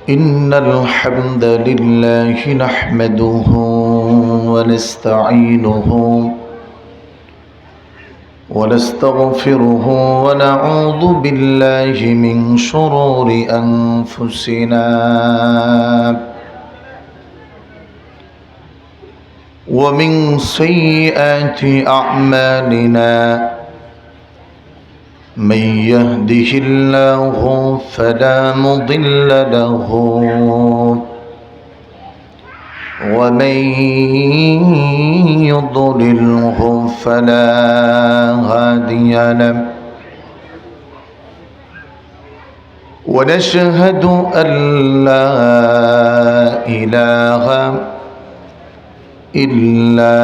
إن الحمد لله نحمده ونستعينه ونستغفره ونعوذ بالله من شرور أنفسنا ومن سيئات أعمالنا من يهده الله فلا مضل له ومن يضلله فلا هادي له ونشهد أن لا إله إلا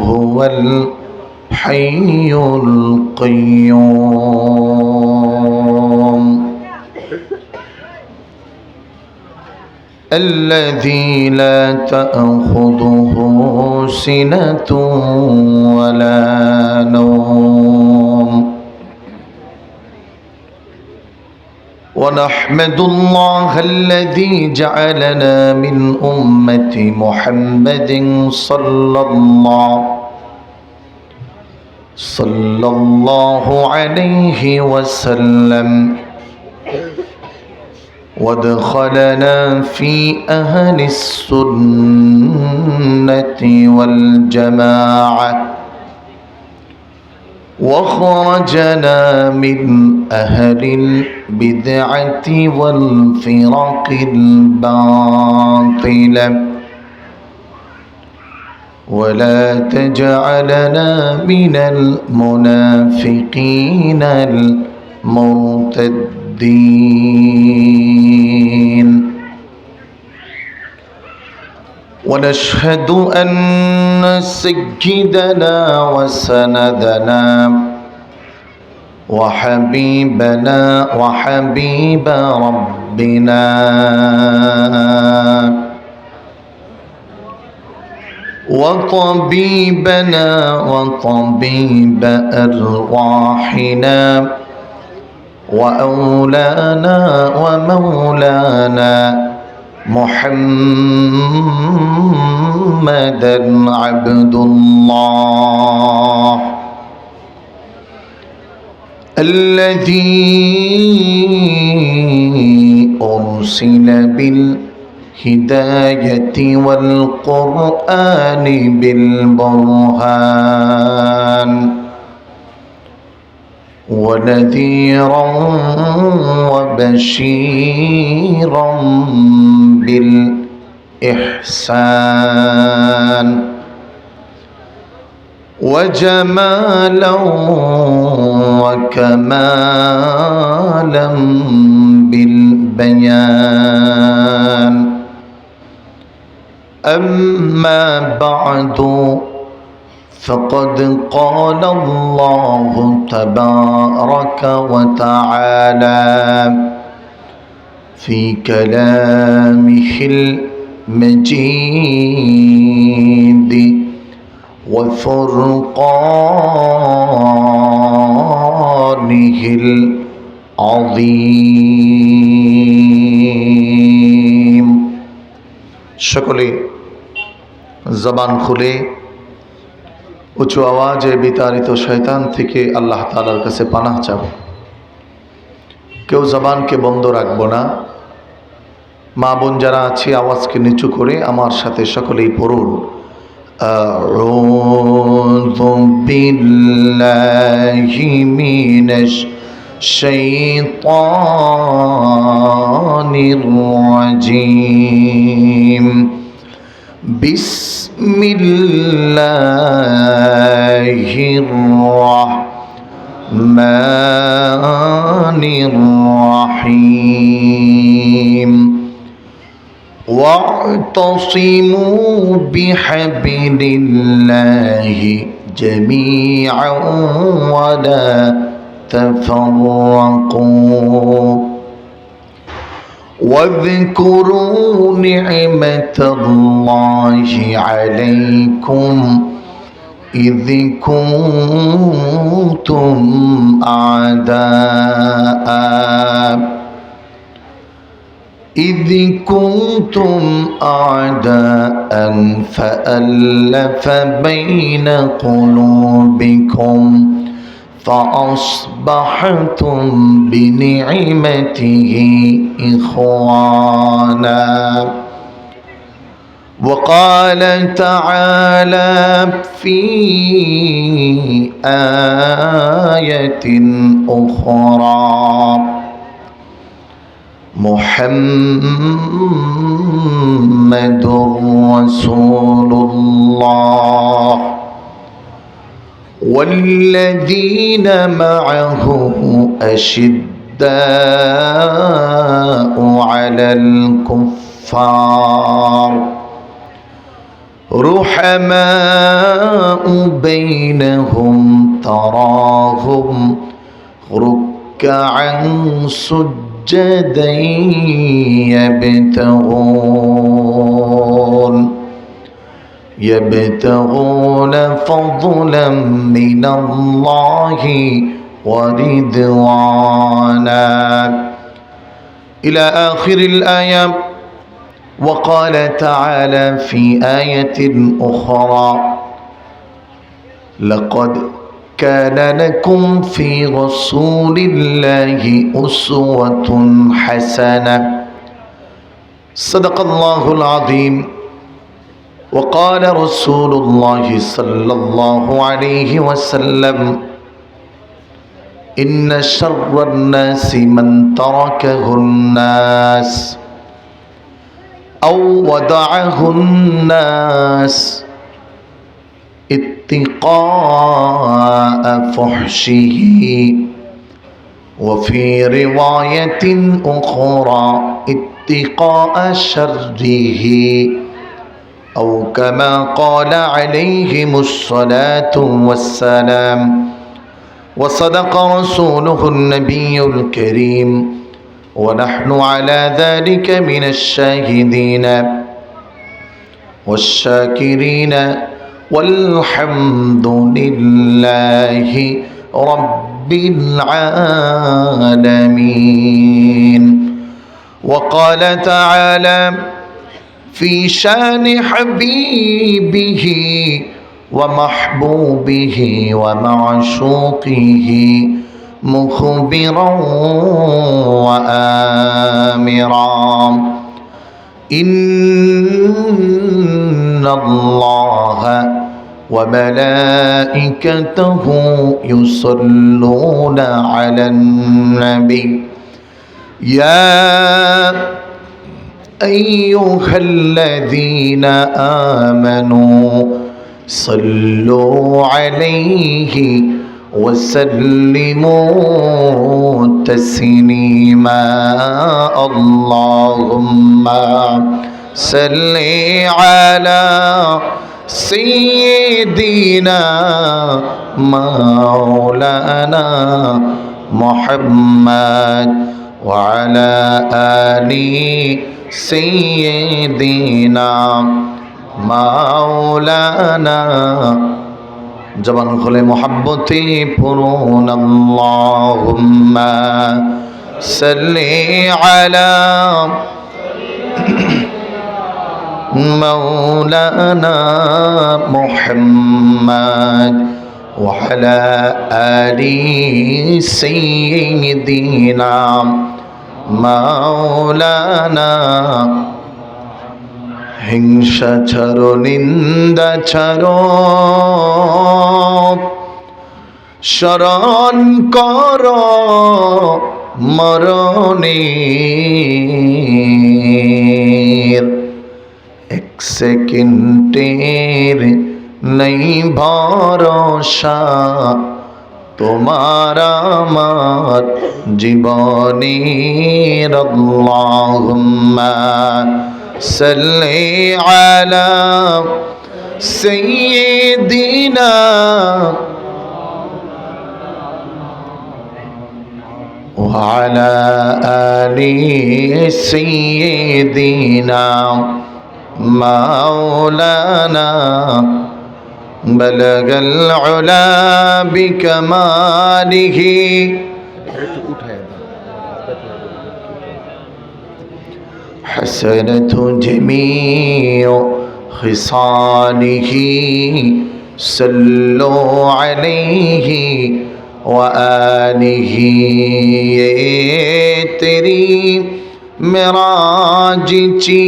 هو الحي القيوم الذي لا تأخذه سنة ولا نوم ونحمد الله الذي جعلنا من أمة محمد صلى الله عليه وسلم وادخلنا في أهل السنة والجماعة وخرجنا من أهل البدعة والفرق الباطلة ولا تجعلنا من المنافقين المرتدين ونشهد أن سيدنا وسندنا وحبيبنا وحبيب ربنا وطبيبنا وطبيب أرواحنا وأولانا ومولانا محمدا عبد الله الذي أرسل بالهداية والقرآن بالبرهان ونذيرا وبشيرا بالإحسان وجمالا وكمالا بالبيان أما بعد فقد قال الله تبارك وتعالى في كلامه المجيد وفرقانه العظيم সকলে জবান খুলে উঁচু আওয়াজে বিতাড়িত শয়তান থেকে আল্লাহ তাআলার কাছে পানাহ চাও। কেউ জবানকে বন্ধ রাখবো না। মা বোন যারা আছে আওয়াজকে নিচু করে আমার সাথে সকলেই পড়ুন, আউযু বিল্লাহি মিনাশ শাইতানির রাজীম। বিসমিল্লাহির রাহমানির রাহিম। واعتصموا بحبل الله جميعا ولا تفرقوا واذكروا نعمة الله عليكم إذ كنتم أعداء إذ كنتم أعداء فألف بين قلوبكم فأصبحتم بنعمته إخوانا وقال تعالى في آية أخرى محمد رسول الله والذين معه أشداء على الكفار رحماء بينهم تراهم ركعا سجدا يبتغون فضلا من الله ورضوانا إلى آخر الآية. وقال تعالى في آية أخرى لقد كان لكم في رسول الله أسوة حسنة صدق الله العظيم. وقال رسول الله صلى الله عليه وسلم إن شر الناس من تركه الناس أو وضعه الناس اتقاء فحشه وفي رواية أخرى اتقاء شره أو كما قال عليهم الصلاة والسلام. وصدق رسوله النبي الكريم ونحن على ذلك من الشاهدين والشاكرين والحمد لله رب العالمين. وقال تعالى في شان حبيبه ومحبوبه ومعشوقه مخبرا وآمرا إن الله وملائكته يصلون على النبي يا أيها الذين آمنوا صلوا عليه وسلموا تسليما اللهم صل على سيدنا مولانا محمد وعلى آل سيدنا مولانا জবান খুলে মোহাব্বতে পড়ুন আল্লাহুম্মা সাল্লি আলা মাওলানা মুহাম্মদ ওয়া আলা আলি সাইয়্যিদিনা মাওলানা। হিংসা ছাড়ো নিন্দা ছাড়ো শরণ করো মরণের এক সেকেন্ডের নেই ভরসা তোমার আমার জীবনের আল্লাহুম্মা সাল্লি আলা সাইয়্যিদিনা ওয়া আলা আলি সাইয়্যিদিনা মাওলানা বালাগাল উলা বিকামালিহি حسنت جميع خصاله صلوا عليه وآله ये तेरी मेराज ची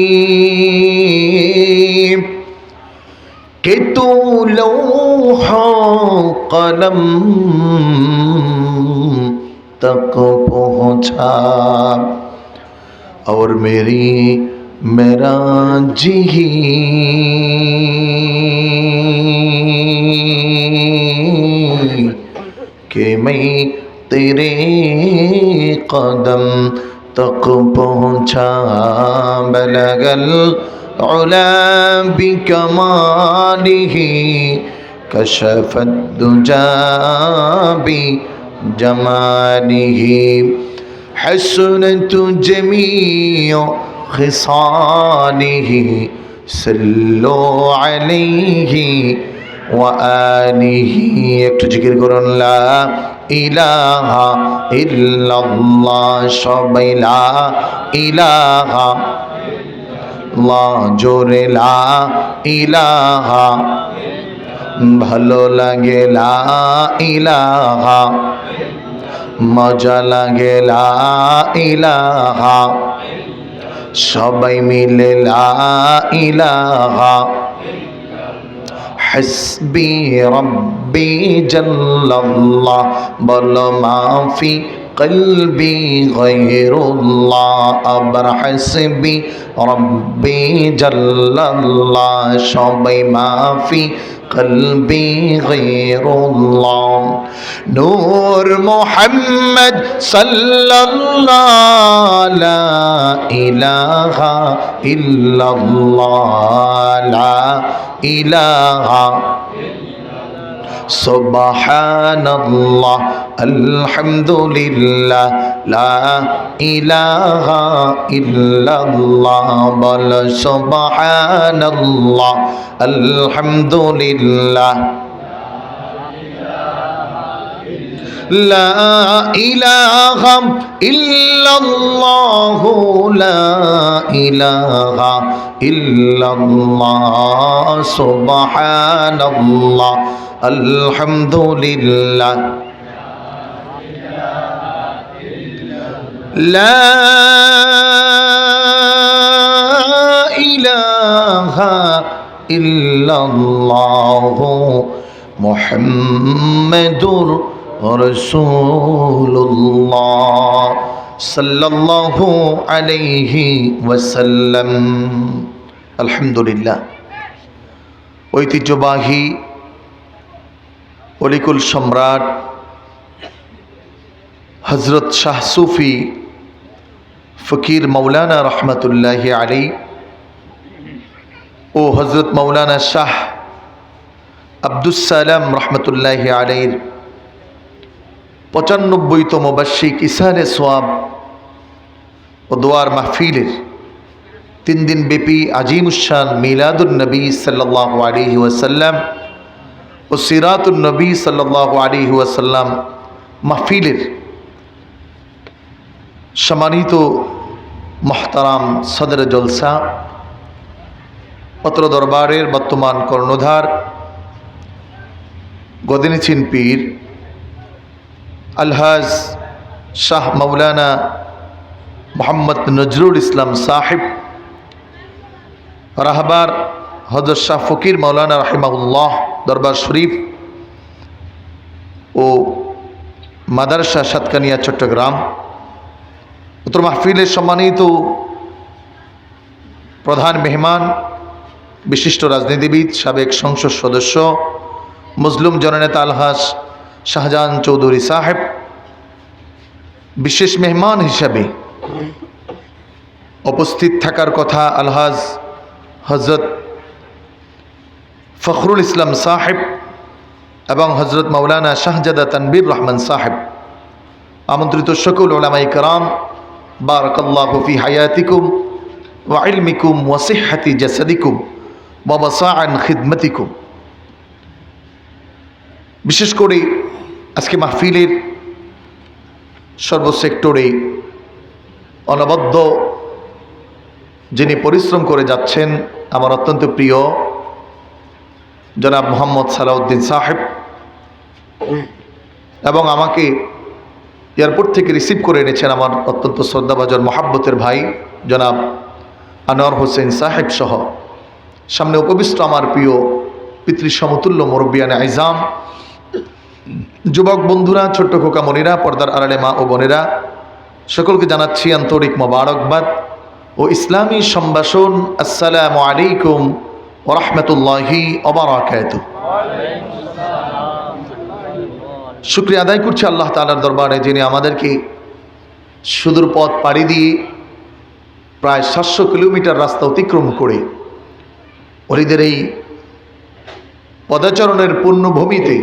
कि तू लौह कलम तक पहुँचा और मेरी मेराज ही कि मैं तेरे कदम तक पहुँचा बलगल उला बिकमालिही कशफत दुजा बिजमालिही हसनत जमीअ खिसालिही सल्लु अलैहि व आलिही একটু জিকির করুন লা ইলাহা ইল্লাল্লাহ সবাই লা ইলাহা লা জোরে লা ইলাহা ভালো লাগে লা ইলাহা মজা লাগে লা ইলাহা সবাই মিলে লা ইলাহা হাসবি রব্বি জাল্লাল্লাহ বলো মাফি قلبي غير الله أبر حسبي ربي جل الله شبي ما في قلبي غير الله نور محمد صلى الله لا إله إلا الله لا إله সুবহানাল্লাহ আলহামদুলিল্লাহ লা ইলাহা ইল্লাল্লাহ বল সুবহানাল্লাহ আলহামদুলিল্লাহ লা ইলাহা ইল্লাল্লাহ লা ইলাহা ইল্লাল্লাহ সুবহানাল্লাহ আলহামদুলিল্লাহ লা ইলাহা ইল্লাল্লাহ মুহাম্মাদুর রাসূলুল্লাহ সাল্লাল্লাহু আলাইহি ওয়াসাল্লাম। আলহামদুলিল্লাহ। ঐতিহ্যবাহী অলিকুল সম্রাট হজরত শাহ সুফি ফকির মৌলানা রহমতুল্লাহি আলাইহি ও হজরত মৌলানা শাহ আব্দুস সালাম রহমতুল্লাহি আলাইহির ৯৫তম বার্ষিক ইসারে সোয়াব ও দোয়ার মাহফিলের ৩ দিন ব্যাপী আজিমুশান মিলাদুন নবী সাল্লাল্লাহু আলাইহি ওয়াসাল্লাম ও সিরাতুন নবী সাল্লাল্লাহু আলাইহি ওয়াসাল্লাম মাহফিলের সম্মানিত মুহতারাম সদর জলসা পত্র দরবারের বর্তমান কর্ণধার গদিনিচিন পীর আলহাজ শাহ মৌলানা মোহাম্মদ নজরুল ইসলাম সাহেব রাহবার হযরত শাহ ফকির মৌলানা রাহিমাহুল্লাহ দরবার শরীফ ও মাদ্রাসা সাতকানিয়া চট্টগ্রাম উত্তর মাহফিলের সম্মানিত প্রধান মেহমান বিশিষ্ট রাজনীতিবিদ সাবেক সংসদ সদস্য মজলুম জননেতা আলহাজ শাহজাহান চৌধুরী সাহেব, বিশেষ মেহমান হিসাবে উপস্থিত থাকার কথা আলহাজ হজরত ফখরুল ইসলাম সাহেব এবং হজরত মৌলানা শাহজাদা তানবীর রহমান সাহেব, আমন্ত্রিত সকল উলামায়ে কেরাম, বারাকাল্লাহু ফি হায়াতিকুম ওয়া ইলমিকুম ওয়া সিহহাতি জাসাদিকুম ওয়া বাসাআন খিদমতিকুম। বিশেষ করে আজকে মাহফিলের সর্বসেক্টরে অনবদ্য যিনি পরিশ্রম করে যাচ্ছেন আমার অত্যন্ত প্রিয় জনাব মোহাম্মদ সালাউদ্দিন সাহেব, এবং আমাকে এয়ারপোর্ট থেকে রিসিভ করে এনেছেন আমার অত্যন্ত শ্রদ্ধাভাজন মহাব্বতের ভাই জনাব আনোয়ার হোসেন সাহেব সহ সামনে উপবিষ্ট আমার প্রিয় পিতৃসমতুল্য মুরব্বিয়ানে আইজাম, যুবক বন্ধুরা, ছোট্ট খোকা মনিরা, পর্দার আড়ালে মা ও বোনেরা, সকলকে জানাচ্ছি আন্তরিক মোবারকবাদ ও ইসলামী সম্ভাষণ। আসসালামু আলাইকুম ওয়া রাহমাতুল্লাহি ওয়া বারাকাতুহু। শুকরিয়া আদায় করছি আল্লাহ তাআলার দরবারে, যিনি আমাদেরকে সুদূর পথ পাড়ি দিয়ে প্রায় 700 কিলোমিটার রাস্তা অতিক্রম করে ওলিদের এই পদাচরণের পুণ্যভূমিতে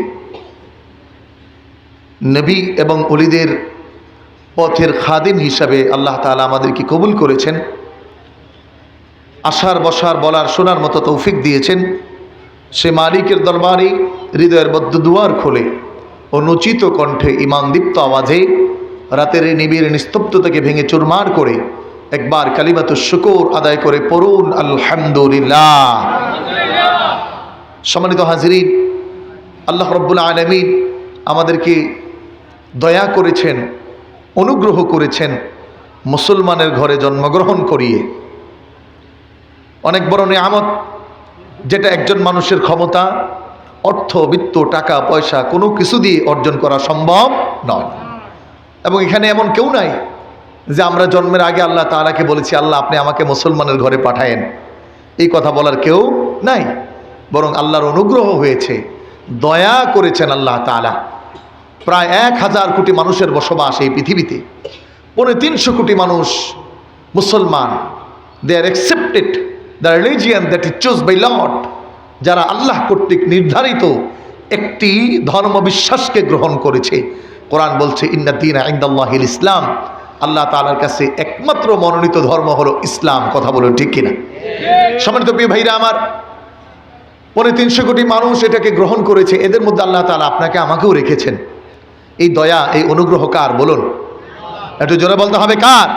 নবী এবং ওলিদের পথের খাদিম হিসাবে আল্লাহ তাআলা আমাদেরকে কবুল করেছেন। আসার বসার বলার শোনার মতো তৌফিক দিয়েছেন। সে মালিকের দরবারে হৃদয়ের বদ্ধ দুয়ার খোলে ও নচিত কণ্ঠে ঈমানদীপ্ত আওয়াজে রাতের নিবিড় নিস্তব্ধতাকে ভেঙে চুরমার করে একবার কালিমাতুশ শুকর আদায় করে পড়ুন আলহামদুলিল্লাহ। সম্মানিত হাজিরিন, আল্লাহ রাব্বুল আলামিন আমাদেরকে দয়া করেছেন, অনুগ্রহ করেছেন মুসলমানের ঘরে জন্মগ্রহণ করিয়ে। অনেক বড় নিয়ামত, যেটা একজন মানুষের ক্ষমতা, অর্থ, বিত্ত, টাকা পয়সা কোনো কিছু দিয়ে অর্জন করা সম্ভব নয়। এবং এখানে এমন কেউ নাই যে আমরা জন্মের আগে আল্লাহ তাআলাকে বলেছি আল্লাহ আপনি আমাকে মুসলমানের ঘরে পাঠায়েন, এই কথা বলার কেউ নাই। বরং আল্লাহর অনুগ্রহ হয়েছে, দয়া করেছেন আল্লাহ তাআলা। প্রায় 1000 কোটি মানুষের বসবাস এই পৃথিবীতে, 350 কোটি মানুষ মুসলমান। They are accepted the religion that is choose by Lord. যারা আল্লাহ কর্তৃক নির্ধারিত একটি ধর্ম বিশ্বাসকে গ্রহণ করেছে। কোরআন বলছে ইন্না দীনা ইনদাল্লাহিল ইসলাম, আল্লাহ তাআলার কাছে একমাত্র মনোনীত ধর্ম হলো ইসলাম। কথা বলুন ঠিক কিনা? সম্মানিত প্রিয় ভাইরা আমার, 350 কোটি মানুষ এটাকে গ্রহণ করেছে। এদের মধ্যে আল্লাহ তাআলা আপনাকে আমাকেও রেখেছেন। এই দয়া, এই অনুগ্রহ কার বলুন? একটু জোরে বলতে হবে কার?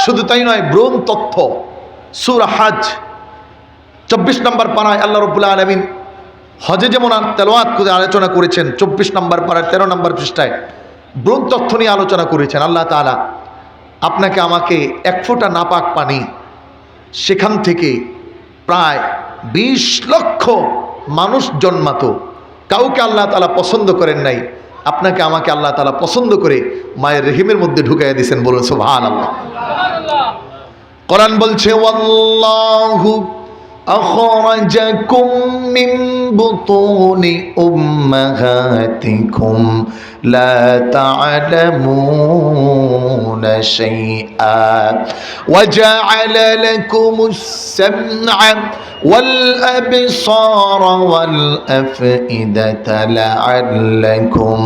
শুধু তাই নয়, ব্রহ্ম তথ্য সূরা হজ 24 নম্বর পারায় আল্লাহ রাব্বুল আলামিন হজে যেমন তেলাওয়াত করে আলোচনা করেছেন, 24 নম্বর পারার 13 নম্বর পৃষ্ঠায় ব্রহ্ম তথ্য নিয়ে আলোচনা করেছেন। আল্লাহ তাআলা আপনাকে আমাকে 1 ফোঁটা নাপাক পানি, সেখান থেকে প্রায় 20 লক্ষ মানুষ জন্মাতো, কাউকে আল্লাহ তাআলা পছন্দ করেন নাই। আপনাকে আমাকে আল্লাহ তাআলা পছন্দ করে মায়ের রেহিমের মধ্যে ঢুকাইয়া দিয়েছেন। বলুন সুবহানাল্লাহ। কোরআন বলছে ওয়াল্লাহু আখরাজাকুম মিন বুতুনি উম্মাহাতিকুম লা তা'লামুনা শাইআ ওয়া জা'আলা লাকুমুস সাম'a ওয়াল আবসারা ওয়াল আফইদাতা লা'আল্লাকুম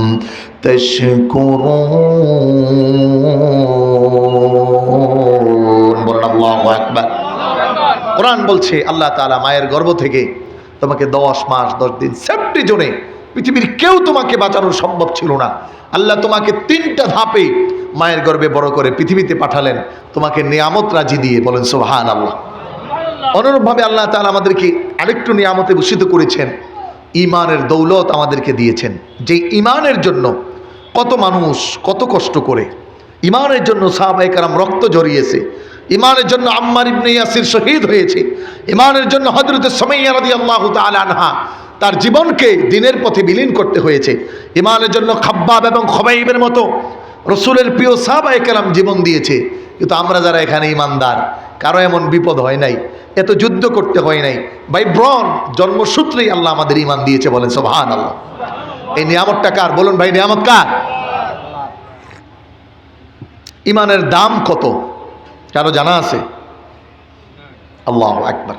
তাশকুরুন। বলুন আল্লাহু আকবার। কোরআন বলছে আল্লাহ তাআলা মায়ের গর্ভ থেকে তোমাকে 10 মাস 10 দিন সেফটি জোনে, পৃথিবীর কেউ তোমাকে বাঁচানো সম্ভব ছিল না। আল্লাহ তোমাকে 3টা ধাপে মায়ের গর্ভে বড় করে পৃথিবীতে পাঠালেন, তোমাকে নিয়ামত রাজি দিয়ে। বলেন সুবহানাল্লাহ। অনুরূপভাবে আল্লাহ তাআলা আমাদেরকে আরেকটু নিয়ামতে ভূষিত করেছেন, ঈমানের দৌলত আমাদেরকে দিয়েছেন। যে ঈমানের জন্য কত মানুষ কত কষ্ট করে, ঈমানের জন্য সাহাবায়ে কেরাম রক্ত ঝরিয়েছে, ঈমানের জন্য আম্মার ইবনে ইয়াসির শহীদ হয়েছে, ঈমানের জন্য হযরত সুমাইয়া রাদিয়াল্লাহু তাআলা আনহা তার জীবনকে দ্বীনের পথে বিলীন করতে হয়েছে। ঈমানের জন্য খাব্বাব এবং খুবাইবের মতো রাসূলের প্রিয় সাহাবায়ে কেরাম জীবন দিয়েছে। কিন্তু আমরা যারা এখানে ঈমানদার, কারো এমন বিপদ হয় নাই, এত যুদ্ধ করতে হয় নাই, ভাই ব্রন জন্মসূত্রেই আল্লাহ আমাদের ঈমান দিয়েছে। বলেন সুবহানাল্লাহ। এই নিয়ামতটা কার বলুন ভাই? নিয়ামত কার? ঈমানের দাম কত কারো জানা আছে? আল্লাহু আকবার।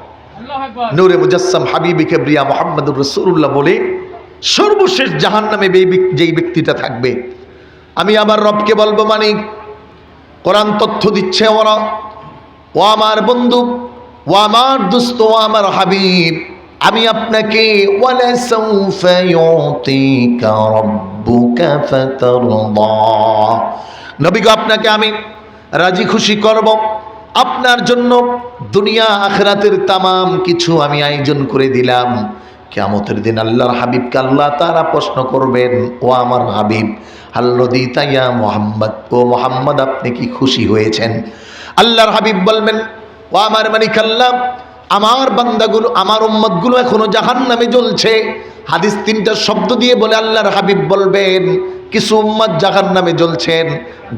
নূরে মুজাসসাম হাবিবি কিবরিয়া মুহাম্মদুর রাসূলুল্লাহ বলে সর্বশেষ জাহান্নামে যেই ব্যক্তিটা থাকবে, আমি আমার রবকে বলবো মানিক, কোরআন তথ্য দিচ্ছে ওরা, ও আমার বন্ধু, ও আমার দোস্ত, ও আমার হাবিব, আমি আপনাকে ওয়ালা সাউফা ইউতিকা রাব্বুকা ফাতারদা, নবী গো আপনাকে আমি রাজি খুশি করব, আপনার জন্য দুনিয়া আখিরাতের তামাম কিছু আমি আয়োজন করে দিলাম। কিয়ামতের দিন আল্লাহর হাবিবকে আল্লাহ তাআলা প্রশ্ন করবেন, ও আমার হাবিব, হাল রাদিতা ইয়া মুহাম্মদ, ও মুহাম্মদ আপনি কি খুশি হয়েছেন? আল্লাহর হাবিব বলবেন, ও আমার মালিক আল্লাহ, আমার বান্দাগুলো, আমার উম্মতগুলো এখনো জাহান্নামে জ্বলছে। হাদিস তিনটা শব্দ দিয়ে বলে আল্লাহর হাবিব বলবেন, কিছু উম্মত জাহান্নামে জ্বলছেন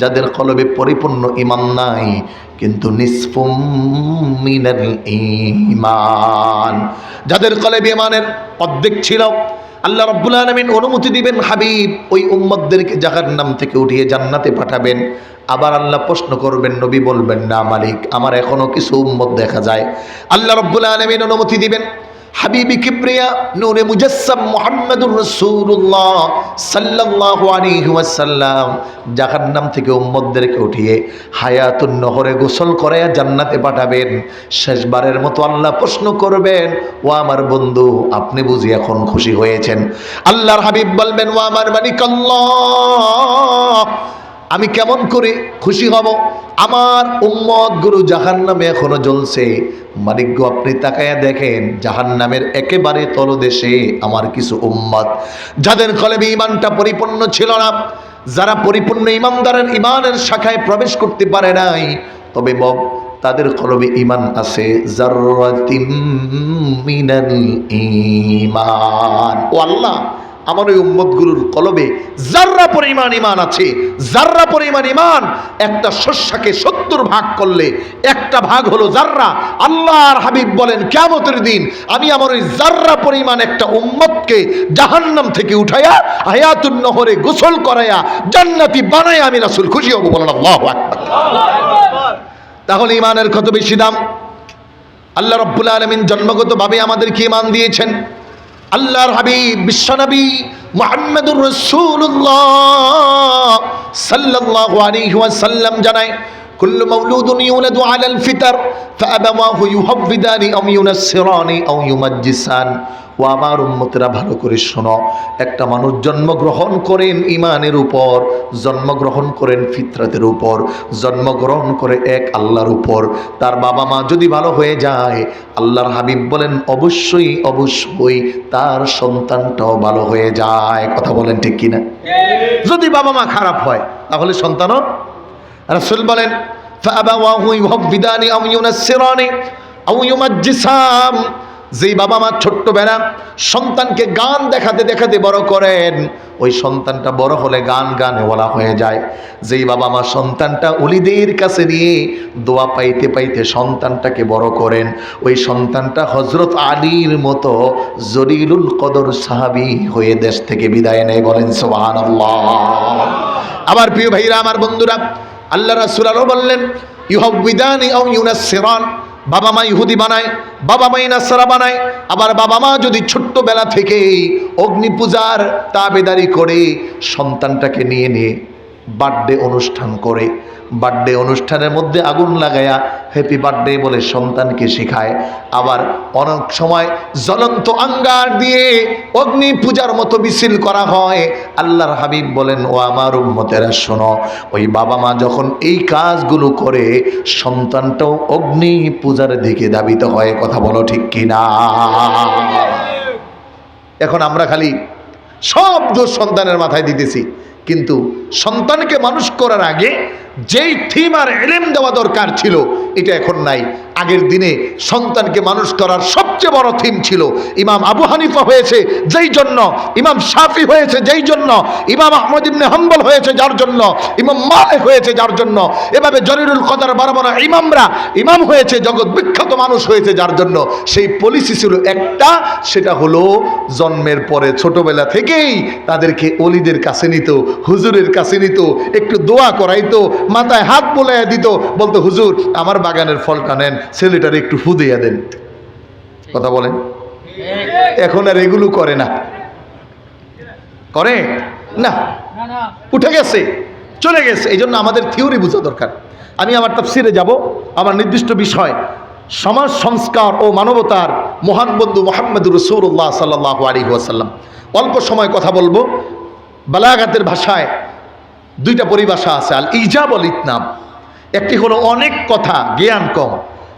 যাদের কলবে পরিপূর্ণ ঈমান নাই, কিন্তু নিসফুম মিনাল ঈমান, যাদের কলবে ঈমানের অর্ধেক ছিল। আল্লাহ রাব্বুল আলামিন অনুমতি দিবেন, হাবিব ওই উম্মতদেরকে জাহান্নাম থেকে উঠিয়ে জান্নাতে পাঠাবেন। আবার আল্লাহ প্রশ্ন করবেন, নবী বলবেন, না মালিক, আমার এখনো কিছু উম্মত দেখা যায়। আল্লাহ রাব্বুল আলামিন অনুমতি দিবেন, হাবিবি কিবরিয়া নূরে মুজাসসাম মুহাম্মাদুর রাসূলুল্লাহ সাল্লাল্লাহু আলাইহি ওয়াসাল্লাম জাহান্নাম থেকে উম্মতদেরকে উঠিয়ে হায়াতুন নহরে গোসল করায়া জান্নাতে পাঠাবেন। শেষবারের মতো আল্লাহ প্রশ্ন করবেন, ও আমার বন্ধু, আপনি বুঝি এখন খুশি হয়েছেন? আল্লাহর হাবিব বলবেন, ও আমার মালিক আল্লাহ, আমি কেমন করে খুশি হব? আমার উম্মত গুরু জাহান্নামে এখনো জ্বলছে। মালিক গো, আপনি তাকায়া দেখেন, জাহান্নামের একেবারে তলদেশে আমার কিছু উম্মত, যাদের কলবে ঈমানটা পরিপূর্ণ ছিল না, যারা পরিপূর্ণ ঈমানদারের ঈমানের শাখায় প্রবেশ করতে পারে নাই, তবে তাদের কলবে ঈমান আছে, যাররাতিম মিনাল ঈমান। ও আল্লাহ, আমার ওই উম্মতগুলোর কলবে যাররা পরিমাণ ঈমান আছে, যাররা পরিমাণ ঈমান। একটা শস্যকে 70 ভাগ করলে একটা ভাগ হলো যাররা। আল্লাহর হাবিব বলেন, কিয়ামতের দিন আমি আমার ওই যাররা পরিমাণ একটা উম্মতকে জাহান্নাম থেকে উঠাইয়া হায়াতুন নহরে গোসল করাইয়া জান্নাতি বানাইয়া আমি রাসূল খুশি হব। বলেন আল্লাহু আকবার। তাহলে ঈমানের কত বেশি দাম! আল্লাহ রাব্বুল আলামিন জন্মগতভাবে আমাদেরকে ঈমান দিয়েছেন। আল্লাহর হাবিব বিশ্বনবী মুহাম্মদুর রাসূলুল্লাহ সাল্লাল্লাহু আলাইহি ওয়াসাল্লাম জানায়, কুল্লু মাউলুদুন ইউলাদু আলাল ফিতর ফাআবাওয়াহু ইউহাব্বিদানি আও ইউনাসসিরানি আও ইউমাজ্জিসান। ও আমার উম্মতেরা, ভালো করে শোনো, একটা মানুষ জন্মগ্রহণ করেন ঈমানের উপর, জন্মগ্রহণ করেন ফিতরাতের উপর, জন্মগ্রহণ করে এক আল্লাহর উপর। তার বাবা মা যদি ভালো হয়ে যায়, আল্লাহর হাবিব বলেন অবশ্যই অবশ্যই তার সন্তানটাও ভালো হয়ে যায়। কথা বলেন ঠিক কিনা? যদি বাবা মা খারাপ হয়, তাহলে সন্তানও। রাসূল বলেন, ফাআবাওয়াহু ইউহাব্বিদানি আও ইউনাসসিরানি আও ইউমাজ্জিসান। যেই বাবা মা ছোট্টবেলা সন্তানকে গান দেখাতে দেখাতে বড় করেন, ওই সন্তানটা বড় হলে গান গানেওয়ালা হয়ে যায়। যেই বাবা মা সন্তানটা ওলিদের কাছে নিয়ে দোয়া পাইতে পাইতে সন্তানটাকে বড় করেন, ওই সন্তানটা হযরত আলীর মতো জলিলুল কদর সাহাবী হয়ে দেশ থেকে বিদায় নেয়। বলেন সুবহানাল্লাহ। আমার প্রিয় ভাইরা, আমার বন্ধুরা, আল্লাহ রাসূল আরো বললেন, ইউহাব্বিদানি আও ইউনাসসিরান। বাবা মা ইহুদি বানায়, বাবা মা নাসারা বানায়। আবার বাবা মা যদি ছোট্টবেলা থেকেই অগ্নি পূজার তাবেদারি করে সন্তানটাকে নিয়ে নিয়ে বার্থডে অনুষ্ঠান করে, বার্থডে অনুষ্ঠানের মধ্যে আগুন লাগায়া হ্যাপি বার্থডে বলে সন্তানকে শেখায়। আবার অনেক সময় জ্বলন্ত আঙ্গার দিয়ে অগ্নি পূজার মতো মিছিল করা হয়। আল্লাহর হাবিব বলেন, ও আমার উম্মতেরা শোনো, ওই বাবা মা যখন এই কাজগুলো করে, সন্তানটাও অগ্নি পূজার দিকে ধাবিত হয়। কথা বলো ঠিক কিনা? এখন আমরা খালি সব দোষ সন্তানের মাথায় দিতেছি, কিন্তু সন্তানকে মানুষ করার আগে যেই থিম আর ইলম দেওয়া দরকার ছিল, এটা এখন নাই। আগের দিনে সন্তানকে মানুষ করার সবচেয়ে বড় থিম ছিল। ইমাম আবু হানিফা হয়েছে যেই জন্য, ইমাম শাফি হয়েছে যেই জন্য, ইমাম আহমদ ইবনে হাম্বল হয়েছে যার জন্য, ইমাম মালিক হয়েছে যার জন্য, এভাবে জলিলুল কদর বড় বড় ইমামরা ইমাম হয়েছে, জগৎ বিখ্যাত মানুষ হয়েছে যার জন্য। সেই পলিসি ছিল একটা, সেটা হলো জন্মের পরে ছোটবেলা থেকেই তাদেরকে ওলিদের কাছে নিত, হুজুরের কাছে নিত, একটু দোয়া করাইতো, মাথায় হাত বোলাইয়া দিত, বলতো, হুজুর আমার বাগানের ফলটা নেন, ছেলেটার একটু ফু দিয়া দেন। কথা বলেন? এখন আর এগুলো করে না, করে না, উঠে গেছে, চলে গেছে। এই জন্য আমাদের থিওরি বোঝা দরকার। আমি আমার তাফসিরে যাব, আমার নির্দিষ্ট বিষয় সমাজ সংস্কার ও মানবতার মহান বন্ধু মুহাম্মদুর রাসূলুল্লাহ সাল্লাল্লাহু আলাইহি ওয়াসাল্লাম। অল্প সময় কথা বলবো। বালাগাতের ভাষায় দুইটা পরিভাষা আছে, আল ইজাব আল ইতনাব। একটি হলো অনেক কথা জ্ঞান কম,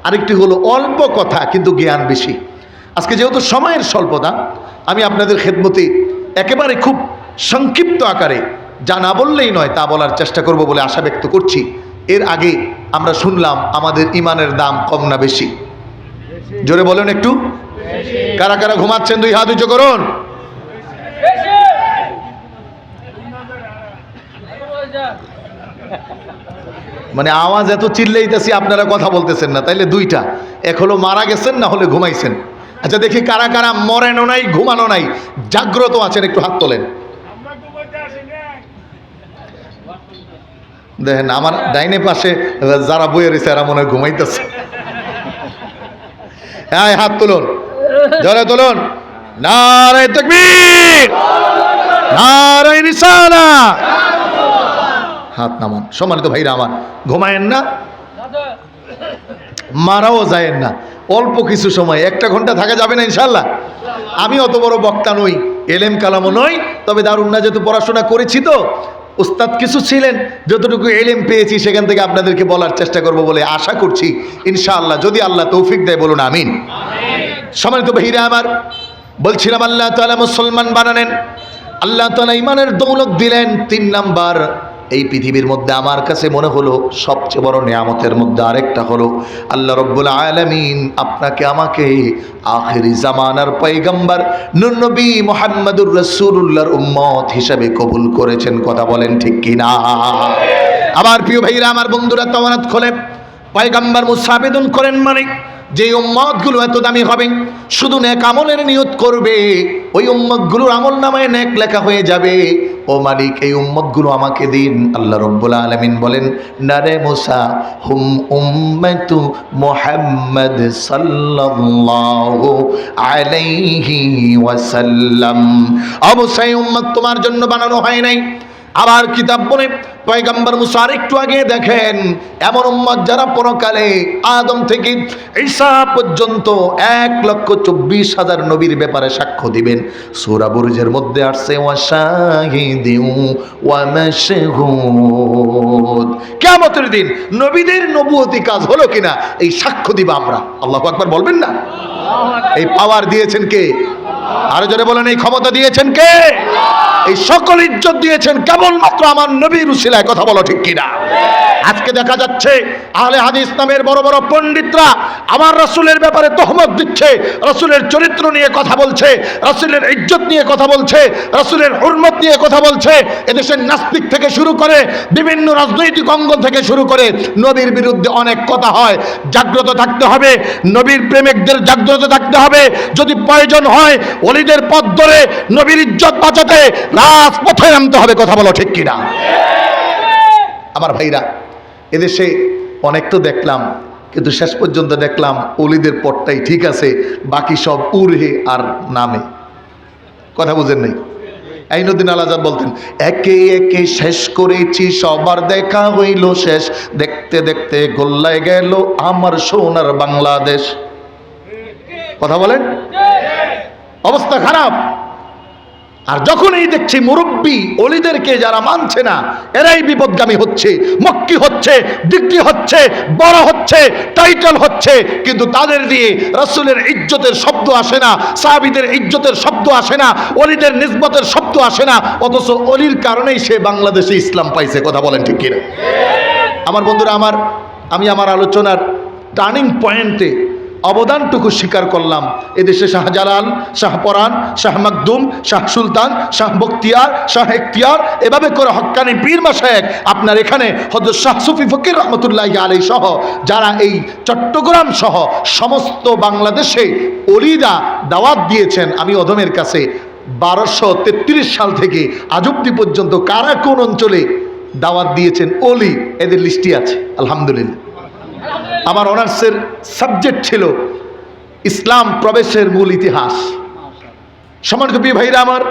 আরেকটি হলো অল্প কথা কিন্তু জ্ঞান বেশি। আজকে যেহেতু সময়ের স্বল্পতা, আমি আপনাদের খেদমতে একেবারে খুব সংক্ষিপ্ত আকারে যা না বললেই নয় তা বলার চেষ্টা করব বলে আশা ব্যক্ত করছি। এর আগে আমরা শুনলাম আমাদের ইমানের দাম কম না বেশি? জোরে বলেন একটু। কারা কারা ঘুমাচ্ছেন দুই হাত উঁচু করুন। মানে আওয়াজ এত চিল্লাইতেছি আপনারা কথা বলতেছেন না, তাইলে দুইটা, এক হলো মারা গেছেন না হলে ঘুমাইছেন। আচ্ছা দেখি কারা কারা মরেনও নাই ঘুমানো নাই জাগ্রত আছেন, একটু হাত তোলেন। দেখেন আমার ডাইনে পাশে যারা বইয়ে রয়েছে এরা মনে হয় ঘুমাইতেছে। হ্যাঁ হাত তুলুন, জোরে তুলুন। নারে তাকবীর, নারে রিসালাত। হাত নামান। সম্মানিত ভাইরা আমার, ঘুমায়েন না, মারাও যায়েন না। অল্প কিছু সময়, 1 ঘন্টা থাকা যাবে না ইনশাল্লাহ। আমি অত বড় বক্তা নই, এলেম কালামও নই, তবে দারুন না যেহেতু পড়াশোনা করেছি তো উস্তাদ কিছু ছিলেন, যতটুকু এলেম পেয়েছি সেখান থেকে আপনাদেরকে বলার চেষ্টা করব বলে আশা করছি ইনশাআল্লাহ, যদি আল্লাহ তৌফিক দেয় বলুন আমিন। সম্মানিত ভাইরা আমার, বলছিলাম আল্লাহ তাআলা মুসলমান বানালেন, আল্লাহ তাআলা ইমানের দৌলত দিলেন। 3 নাম্বার, এই পৃথিবীর মধ্যে আমার কাছে মনে হলো সবচেয়ে বড় নিয়ামতের মধ্যে আরেকটা হলো আল্লাহ রব্বুল আলামিন আপনাকে আমাকে আখিরি জামানার পয়গম্বর নূর নবী মুহাম্মদুর রাসূলুল্লাহর উম্মত হিসেবে কবুল করেছেন। কথা বলেন ঠিক কিনা? আমার প্রিয় ভাইরা আমার, বন্ধুরা, তাওরাত খোলেন, পয়গম্বর মুসাবেদন করেন, মানে যে উম্মতগুলো এত দামি হবে, শুধু নেক আমলের নিয়ত করবে, ওই উম্মতগুলোর আমল নামায় নেক লেখা হয়ে যাবে। ও মালিক, এই উম্মতগুলো আমাকে দিন। আল্লাহ রাব্বুল আলামিন বলেন, নারে মুসা হুম উম্মতু মুহাম্মদ সাল্লাল্লাহু আলাইহি ওয়াসাল্লাম। অবশ্যই উম্মত তোমার জন্য বানানো হয় নাই। আবার কিতাব বলে পয়গম্বর মুসা একটু আগে দেখেন, এমন উম্মত যারা পরকালে আদম থেকে ঈসা পর্যন্ত 1,24,000 নবীর ব্যাপারে সাক্ষ্য দিবেন। সূরা বুরুজের মধ্যে আসছে ওয়াশাহিদিন ওয়া মাশহুদ। কিয়ামতের দিন নবীদের নবুয়তি কাজ হলো কিনা এই সাক্ষ্য দিব আমরা। আল্লাহু আকবার বলবেন না? এই পাওয়ার দিয়েছেন কে? আরো জোরে বলেন, এই ক্ষমতা দিয়েছেন কে? এই সকল ইজ্জত দিয়েছেন কেবলমাত্র আমার নবীর উসিলায়। কথা বলো ঠিক কিনা? আজকে দেখা যাচ্ছে আহলে হাদিস নামের বড় বড় পণ্ডিতরা আমার রাসূলের ব্যাপারে তহমত দিচ্ছে, রাসূলের চরিত্র নিয়ে কথা বলছে, রাসূলের ইজ্জত নিয়ে কথা বলছে, রাসূলের হুরমত নিয়ে কথা বলছে। এদেশের নাস্তিক থেকে শুরু করে বিভিন্ন রাজনৈতিক অঙ্গন থেকে শুরু করে নবীর বিরুদ্ধে অনেক কথা হয়। জাগ্রত থাকতে হবে, নবীর প্রেমিকদের জাগ্রত থাকতে হবে। যদি প্রয়োজন হয় ওলিদের পথ ধরে নবীর ইজ্জত বাঁচাতে রাজপথে নামতে হবে। কথা বলো ঠিক কিনা? আমার ভাইরা, এদেশে অনেক তো দেখলাম, কিন্তু শেষ পর্যন্ত দেখলাম ওলিদের পথটাই ঠিক আছে, বাকি সব উড়ে আর নামে। কথা বুঝেন নাই? আইনুদ্দিন আল আজাদ বলতেন, একে একে শেষ করেছি সবার দেখা হইল শেষ, দেখতে দেখতে গোল্লায় গেল আমার সোনার বাংলাদেশ। কথা বলেন, অবস্থা খারাপ। আর যখন এই দেখছি মুরব্বী ওলিদেরকে যারা মানছে না, এরাই বিপদগামী হচ্ছে, মক্কি হচ্ছে, ডিগ্রি হচ্ছে, বড় হচ্ছে, টাইটেল হচ্ছে, কিন্তু তাদের দিয়ে রাসূলের ইজ্জতের শব্দ আসে না, সাহাবীদের ইজ্জতের শব্দ আসে না, ওলিদের নিসবতের শব্দ আসে না, অথচ ওলির কারণেই সে বাংলাদেশে ইসলাম পাইছে। কথা বলেন ঠিক কিনা? আমার বন্ধুরা, আমি আমার আলোচনার টার্নিং পয়েন্টে অবদানটুকু স্বীকার করলাম। এদেশে শাহজালাল, শাহপরান, শাহ মাকদুম, শাহ সুলতান, শাহ বখতিয়ার, শাহ এখতিয়ার, এভাবে করে হক্কানি পীর মাশায়েখ আপনার এখানে হযরত শাহ সুফি ফকির রহমতুল্লাহি আলাইহি সহ যারা এই চট্টগ্রাম সহ সমস্ত বাংলাদেশে ওলিদা দাওয়াত দিয়েছেন। আমি অধমের কাছে 1233 সাল থেকে আজ অব্দি পর্যন্ত কারা কোন অঞ্চলে দাওয়াত দিয়েছেন ওলি, এদের লিস্টই আছে আলহামদুলিল্লাহ। আমার অনার্সের সাবজেক্ট ছিল ইসলাম প্রবেশের মূল ইতিহাস। সম্মানিত প্রিয় ভাইরা আমার,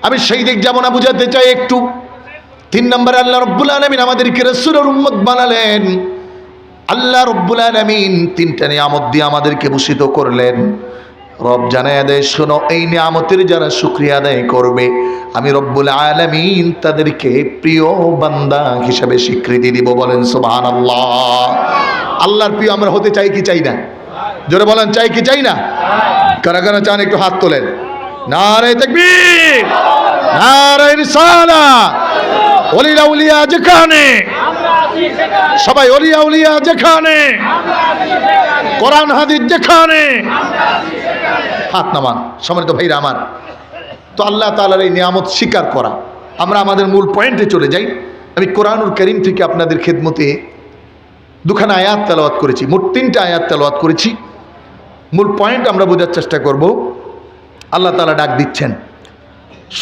আমি সেই দিক যাব না, বুঝাতে চাই একটু। 3 নম্বরে আল্লাহ রব্বুল আলামিন আমাদেরকে রাসূলের উম্মত বানালেন। আল্লাহ রব্বুল আলামিন 3টা নিয়ামত দিয়ে আমাদেরকে ভূষিত করলেন। রব জানায় দেয়, শোনো, এই নিয়ামতের যারা শুকরিয়া আদায় করবে আমি রব্বুল আলামিন তাদেরকে প্রিয় বান্দা হিসাবে স্বীকৃতি দিব। বলেন সুবহানাল্লাহ। আল্লাহর প্রিয় আমরা হতে চাই কি চাই না? জোরে বলেন, চাই কি চাই না? কারা কারা চান একটু হাত তোলেন। নারে তাকবীর, নারে রিসালাত। ওলিয়া উলিয়া যেখানে, সবাই ওলিয়া উলিয়া যেখানে, কোরআন হাদিস যেখানে, হাত নামান। সম্মানিত ভাইরা আমার, তো আল্লাহ তাআলার এই নিয়ামত স্বীকার করা। আমরা আমাদের মূল পয়েন্টে চলে যাই। আমি কোরআনুল কারীম থেকে আপনাদের খেদমতে দুখানা আয়াত তেলাওয়াত করেছি, মোট 3টা আয়াত তেলাওয়াত করেছি। মূল পয়েন্ট আমরা বোঝার চেষ্টা করব। আল্লাহ তাআলা ডাক দিচ্ছেন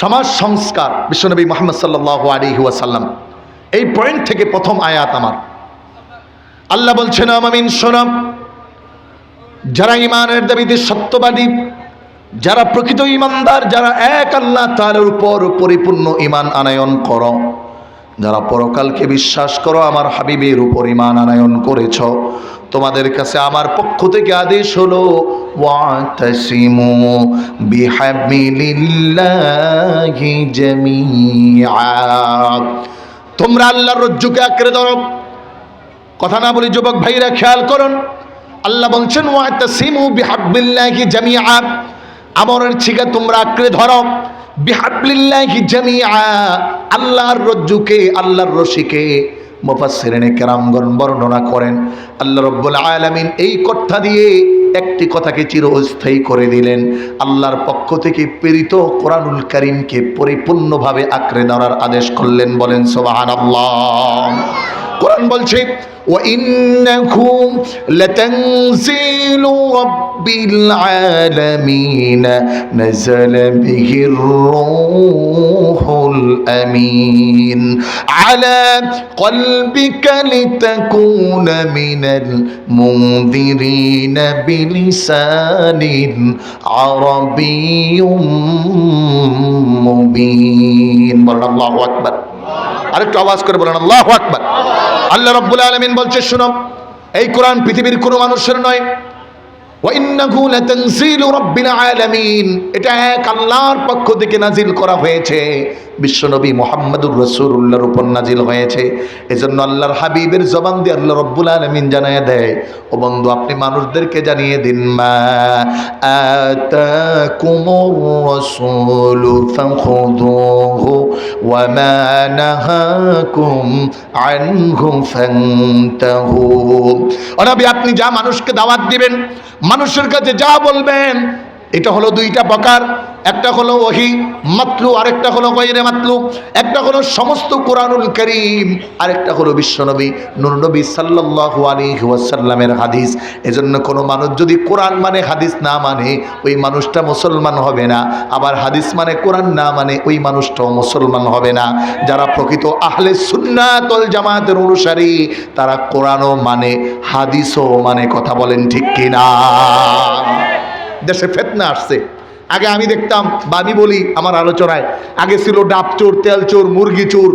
সমাজ সংস্কার, বিশ্বনবী মুহাম্মদ সাল্লাল্লাহু আলাইহি ওয়াসাল্লাম। এই পয়েন্ট থেকে প্রথম আয়াত আমার। আল্লাহ বলছেন, আমিন শোনাম, যারা ইমানের দাবিতে সত্যবাদী, যারা প্রকৃত ইমানদার, যারা এক আল্লাহ তাআলার উপর পরিপূর্ণ ইমান আনয়ন করো, যারা পরকালকে বিশ্বাস করো, আমার হাবিবের উপর ইমান আনয়ন করেছ, তোমাদের কাছে আমার পক্ষ থেকে আদেশ হলো, ওয়াতাসিমু বিহাবলিল্লাহি জামিআ, তোমরা আল্লাহর রজ্জুকে আঁকড়ে ধরো। কথা না বলি যুবক ভাইরা, খেয়াল করুন। আল্লাহ বলছেন, ওয়াতাসিমু বিহাবলিল্লাহি জামিআ, আমরের ছিগা তোমরা আঁকড়ে ধরো, বিহাবলিল্লাহি জামিআ, আল্লাহর রজ্জুকে, আল্লাহর রশিকে। মুফাসসিরিনে কেরামগণ বর্ণনা করেন, আল্লাহ রাব্বুল আলামিন এই কথা দিয়ে একটি কথাকে চিরস্থায়ী করে দিলেন। আল্লাহর পক্ষ থেকে প্রেরিত কোরআনুল কারীমকে পরিপূর্ণভাবে আঁকড়ে ধরার আদেশ করলেন। বলেন সুবহানাল্লাহ। কোরআন বলছে, وَإِنَّهُ لَتَنزِيلُ رَبِّ الْعَالَمِينَ نَزَلَ بِهِ الرُّوحُ الْأَمِينُ عَلَى قَلْبِكَ لِتَكُونَ مِنَ الْمُنذِرِينَ بِلِسَانٍ عَرَبِيٍّ مُبِينٍ। বলেন আল্লাহু আকবার। আরেকটু আওয়াজ করে বলেন আল্লাহু আকবার। আল্লাহ রাব্বুল আলামিন বলছে, শুনো, এই কোরআন পৃথিবীর কোনো মানুষের নয়। ওয়া ইন্নাহু লাতানজিলু রাব্বিল আলামিন, এটা এক আল্লাহর পক্ষ থেকে নাজিল করা হয়েছে, বিশ্বনবী মুহাম্মদুর রাসূলুল্লাহর উপর নাজিল হয়েছে। এজন্য আল্লাহর হাবিবের জবান দিয়ে আল্লাহ রাব্বুল আলামিন জানিয়ে দেয়, ও বন্ধু আপনি মানুষদেরকে জানিয়ে দিন, মা আতাকুমুর রাসূলু ফাখুযুহু ওয়া মা নাহাকুম আনহু ফান্তাহু। ও নবী, আপনি যা মানুষকে দাওয়াত দিবেন, মানুষের কাছে যা বলবেন, এটা হলো 2টা প্রকার। একটা হলো ওহী মাতলু, আরেকটা হলো গায়রে মাতলু। একটা হলো সমস্ত কোরআনুল কারীম, আরেকটা হলো বিশ্বনবী নূর নবী সাল্লাল্লাহু আলাইহি ওয়াসাল্লামের হাদিস। এজন্য কোনো মানুষ যদি কোরআন মানে হাদিস না মানে, ওই মানুষটা মুসলমান হবে না। আবার হাদিস মানে কোরআন না মানে, ওই মানুষটাও মুসলমান হবে না। যারা প্রকৃত আহলে সুন্নাত ওয়াল জামাতের অনুসারী, তারা কোরআনও মানে হাদিসও মানে। কথা বলেন ঠিক কিনা? দেশে ফিতনা আসছে। আগে আমি দেখতাম, বা আমি বলি আমার আলোচনায়, আগে ছিল ডাব চোর, তেল চোর, মুরগি চোর,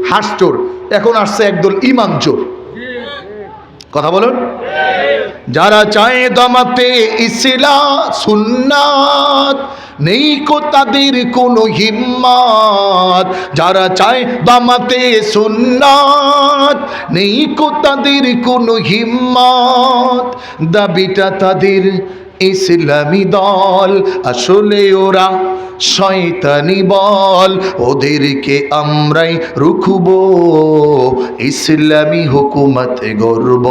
হাঁস চোর। এখন আসছে একদল ইমাম চোর। কথা বলুন। যারা চায় দামাতে ইসলাম সুন্নাত, নেই কো তাদের কোনো হিম্মত। যারা চায় দামাতে সুন্নাত, নেই কো তাদের কোনো হিম্মত। দাবিটা তাদের ইসলামী দল, আসলে ওরা শয়তানি বল। ওদেরকে আমরাই রুখবো, ইসলামী হুকুমতে গড়ব,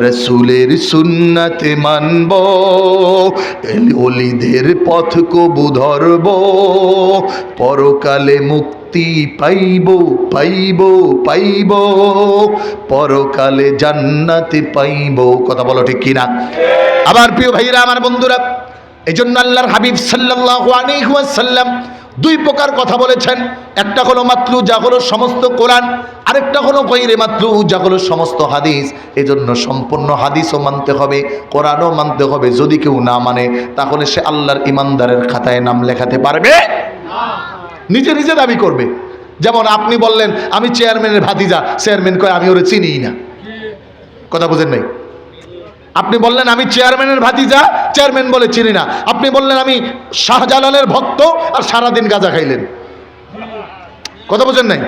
রসুলের সুন্নাতে মানব, ওলিদের পথ কবু ধরব, পরকালে মুক্তি পাইব পাইব পাইব, পরকালে জান্নাতে পাইব। কথা বলো ঠিক কিনা? আবার প্রিয় ভাইরা, আমার বন্ধুরা, এই জন্য আল্লাহর হাবিব সাল্লাল্লাহু আলাইহি ওয়াসাল্লাম 2 প্রকার কথা বলেছেন। একটা হলো মাতলু, যা হলো সমস্ত কোরআন, আরেকটা হলো গায়রে মাতলু, যা হলো সমস্ত হাদিস। এই জন্য সম্পূর্ণ হাদিসও মানতে হবে, কোরআনও মানতে হবে। যদি কেউ না মানে, তাহলে সে আল্লাহর ইমানদারের খাতায় নাম লেখাতে পারবে না, নিজে নিজে দাবি করবে। যেমন আপনি বললেন আমি চেয়ারম্যানের ভাতিজা, চেয়ারম্যান কয় আমি ওরে চিনিই না। কথা বুঝেন নাই? আপনি বললেন আমি চেয়ারম্যানের ভাতিজা, চেয়ারম্যান বলে চিনি না। আপনি বললেন আমি শাহজালালের ভক্ত, আর সারাদিন গাঁজা খাইলেন। কথা বোঝেন নাই?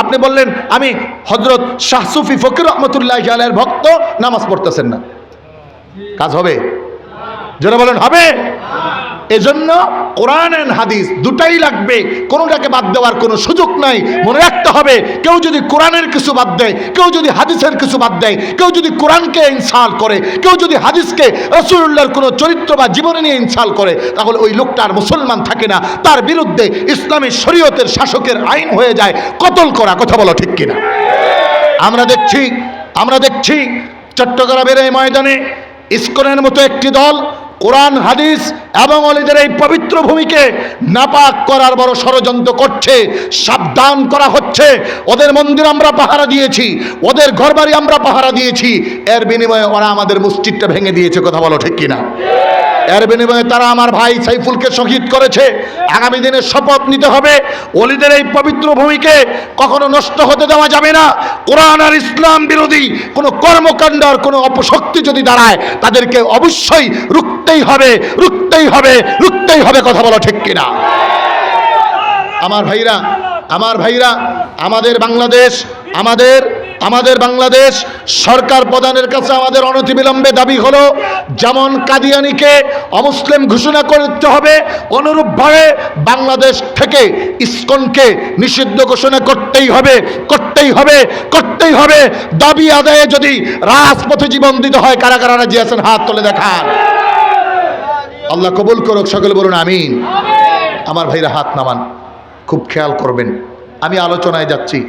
আপনি বললেন আমি হযরত শাহ সুফি ফকির রহমতুল্লাহ আলাইহির ভক্ত, নামাজ পড়তেছেন না। কাজ হবে? যারা বলেন হবে। এজন্য কোরআন এন্ড হাদিস দুটাই লাগবে, কোনোটাকে বাদ দেওয়ার কোনো সুযোগ নাই। মনে রাখতে হবে, কেউ যদি কোরআনের কিছু বাদ দেয়, কেউ যদি হাদিসের কিছু বাদ দেয়, কেউ যদি কোরআনকে ইনসাল করে, কেউ যদি হাদিসকে রাসূলুল্লাহর কোনো চরিত্র বা জীবনে নিয়ে ইনসাল করে, তাহলে ওই লোকটা আর মুসলমান থাকে না। তার বিরুদ্ধে ইসলামী শরীয়তের শাসকের আইন হয়ে যায় কতল করা। কথা বলো ঠিক কিনা? আমরা দেখছি চট্টগ্রামের এই ময়দানে ইসকনের মতো একটি দল কোরআন হাদিস এবং ওলিদের এই পবিত্র ভূমিকে নাপাক করার বড় ষড়যন্ত্র করছে। সাবধান করা হচ্ছে। ওদের মন্দির আমরা পাহারা দিয়েছি, ওদের ঘরবাড়ি আমরা পাহারা দিয়েছি, এর বিনিময়ে ওরা আমাদের মসজিদটা ভেঙে দিয়েছে। কথা বলো ঠিক কিনা? এর বিনিময়ে তারা আমার ভাই সাইফুলকে শহীদ করেছে। আগামী দিনে শপথ নিতে হবে, ওলিদের এই পবিত্র ভূমিকে কখনো নষ্ট হতে দেওয়া যাবে না। কোরআন আর ইসলাম বিরোধী কোনো কর্মকাণ্ড আর কোনো অপশক্তি যদি দাঁড়ায়, তাদেরকে অবশ্যই রুখতেই হবে, রুখতেই হবে, রুখতেই হবে। কথা বলো ঠিক কিনা? আমার ভাইরা, আমাদের বাংলাদেশ সরকার প্রধানের কাছে আমাদের অনতিবিলম্বে দাবি হলো, যেমন কাদিয়ানীকে অমুসলিম ঘোষণা করতে হবে, অনুরূপভাবে বাংলাদেশ থেকে ইসকনকে নিষিদ্ধ ঘোষণা করতেই হবে। দাবি আদায়ে যদি রাজপথে জীবন দিতে হয়, কারা কারা রাজি আছেন হাত তুলে দেখান। আল্লাহ কবুল করুক, সকলে বলুন আমিন। আমার ভাইরা হাত নামান, খুব খেয়াল করবেন। আমি আলোচনায় যাচ্ছি।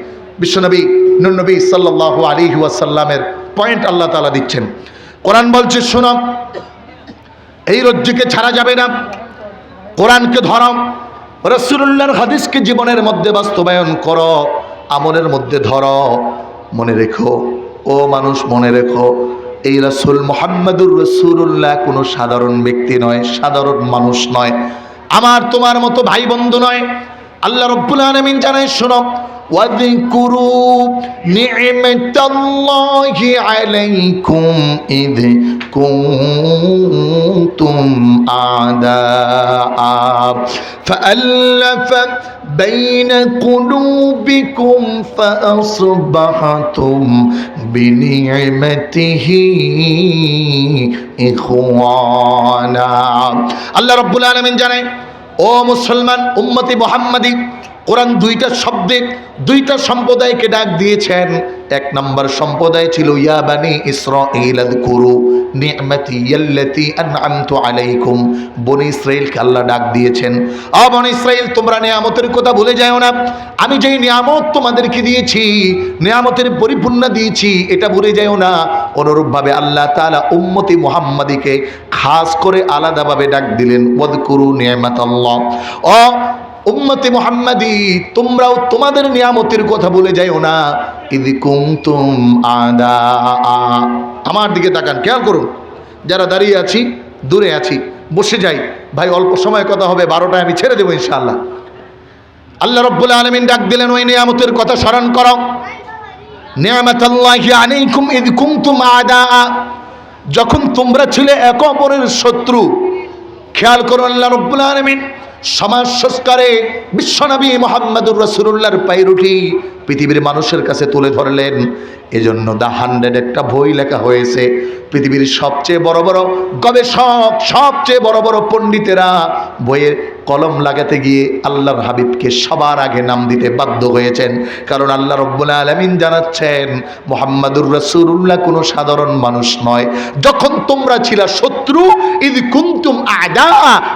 বিশ্বনবী নূর নবী সাল্লাল্লাহু আলাইহি ওয়াসাল্লামের পয়েন্ট আল্লাহ তাআলা দিচ্ছেন। কোরআন বলছে, শোনো, এই রজ্জুকে ছাড়া যাবে না। কোরআনকে ধরো, রাসূলুল্লাহর হাদিসকে জীবনের মধ্যে বাস্তবায়ন করো, আমলের মধ্যে ধরো। মনে রেখো, ও মানুষ মনে রেখো, এই রাসূল মুহাম্মদুর রাসূলুল্লাহ কোনো সাধারণ ব্যক্তি নয়, সাধারণ মানুষ নয়, আমার তোমার মতো ভাই বন্ধু নয়। আল্লাহ রাব্বুল আলামিন জানায়, শোনো, واذكروا نعمة الله عليكم إذ كنتم أعداء فألف بين قلوبكم فأصبحتم بنعمته إخوانا। আল্লাহ রাব্বুল আলামিন জানায়, ও মুসলমান উম্মতি মুহাম্মাদি, কোরআন দুইটা শব্দে দুইটা সম্প্রদায়কে ডাক দিয়েছেন। এক নম্বর সম্প্রদায় ছিল ইয়া বানি ইসরাঈল আযকুরু নি'মাতি আল্লাতী আন'আমতু আলাইকুম। বনি ইসরাঈলকে আল্লাহ ডাক দিয়েছেন, ও বনি ইসরাঈল, তোমরা নিয়ামতের কথা ভুলে যাও না। আমি যেই নিয়ামত তোমাদেরকে দিয়েছি, নিয়ামতের পরিপূর্ণ দিয়েছি, এটা ভুলে যাও না। অনুরূপভাবে আল্লাহ তাআলা উম্মতি মুহাম্মাদিকে খাস করে আলাদাভাবে ডাক দিলেন, ওয়াযকুরু নি'মাতাল্লাহ। ও উম্মতে মুহাম্মাদি, তোমরাও তোমাদের নিয়ামতের কথা ভুলে যাও না। ইয কুনতুম আদা। আমার দিকে তাকান, খেয়াল করুন। যারা দাঁড়িয়ে আছি, দূরে আছি, বসে যাই ভাই, অল্প সময় কথা হবে, 12টায় আমি ছেড়ে দেবো ইনশাআল্লাহ। আল্লাহ রাব্বুল আলামিন ডাক দিলেন, ওই নিয়ামতের কথা স্মরণ করো। নিয়ামাতাল্লাহি আলাইকুম ইয কুনতুম আদা, যখন তোমরা ছিলে এক অপরের শত্রু। খেয়াল করো, আল্লাহ রাব্বুল আলামিন সমাজ সংস্কারে বিশ্বনবী মুহাম্মদুর রাসূলুল্লাহর পায়রুটি পৃথিবীর মানুষের কাছে তুলে ধরলেন। এজন্য দ্য 100 একটা বই লেখা হয়েছে। পৃথিবীর সবচেয়ে বড় বড় গবেষক, সবচেয়ে বড় বড় পণ্ডিতেরা বইয়ের কলম লাগাতে গিয়ে আল্লাহর হাবিবকে সবার আগে নাম দিতে বাধ্য হয়েছেন। কারণ আল্লাহ রাব্বুল আলামিন জানাচ্ছেন, মুহাম্মদুর রাসূলুল্লাহ কোনো সাধারণ মানুষ নয়। যখন তোমরা ছিলা শত্রু, ইয কুনতুম আ'দা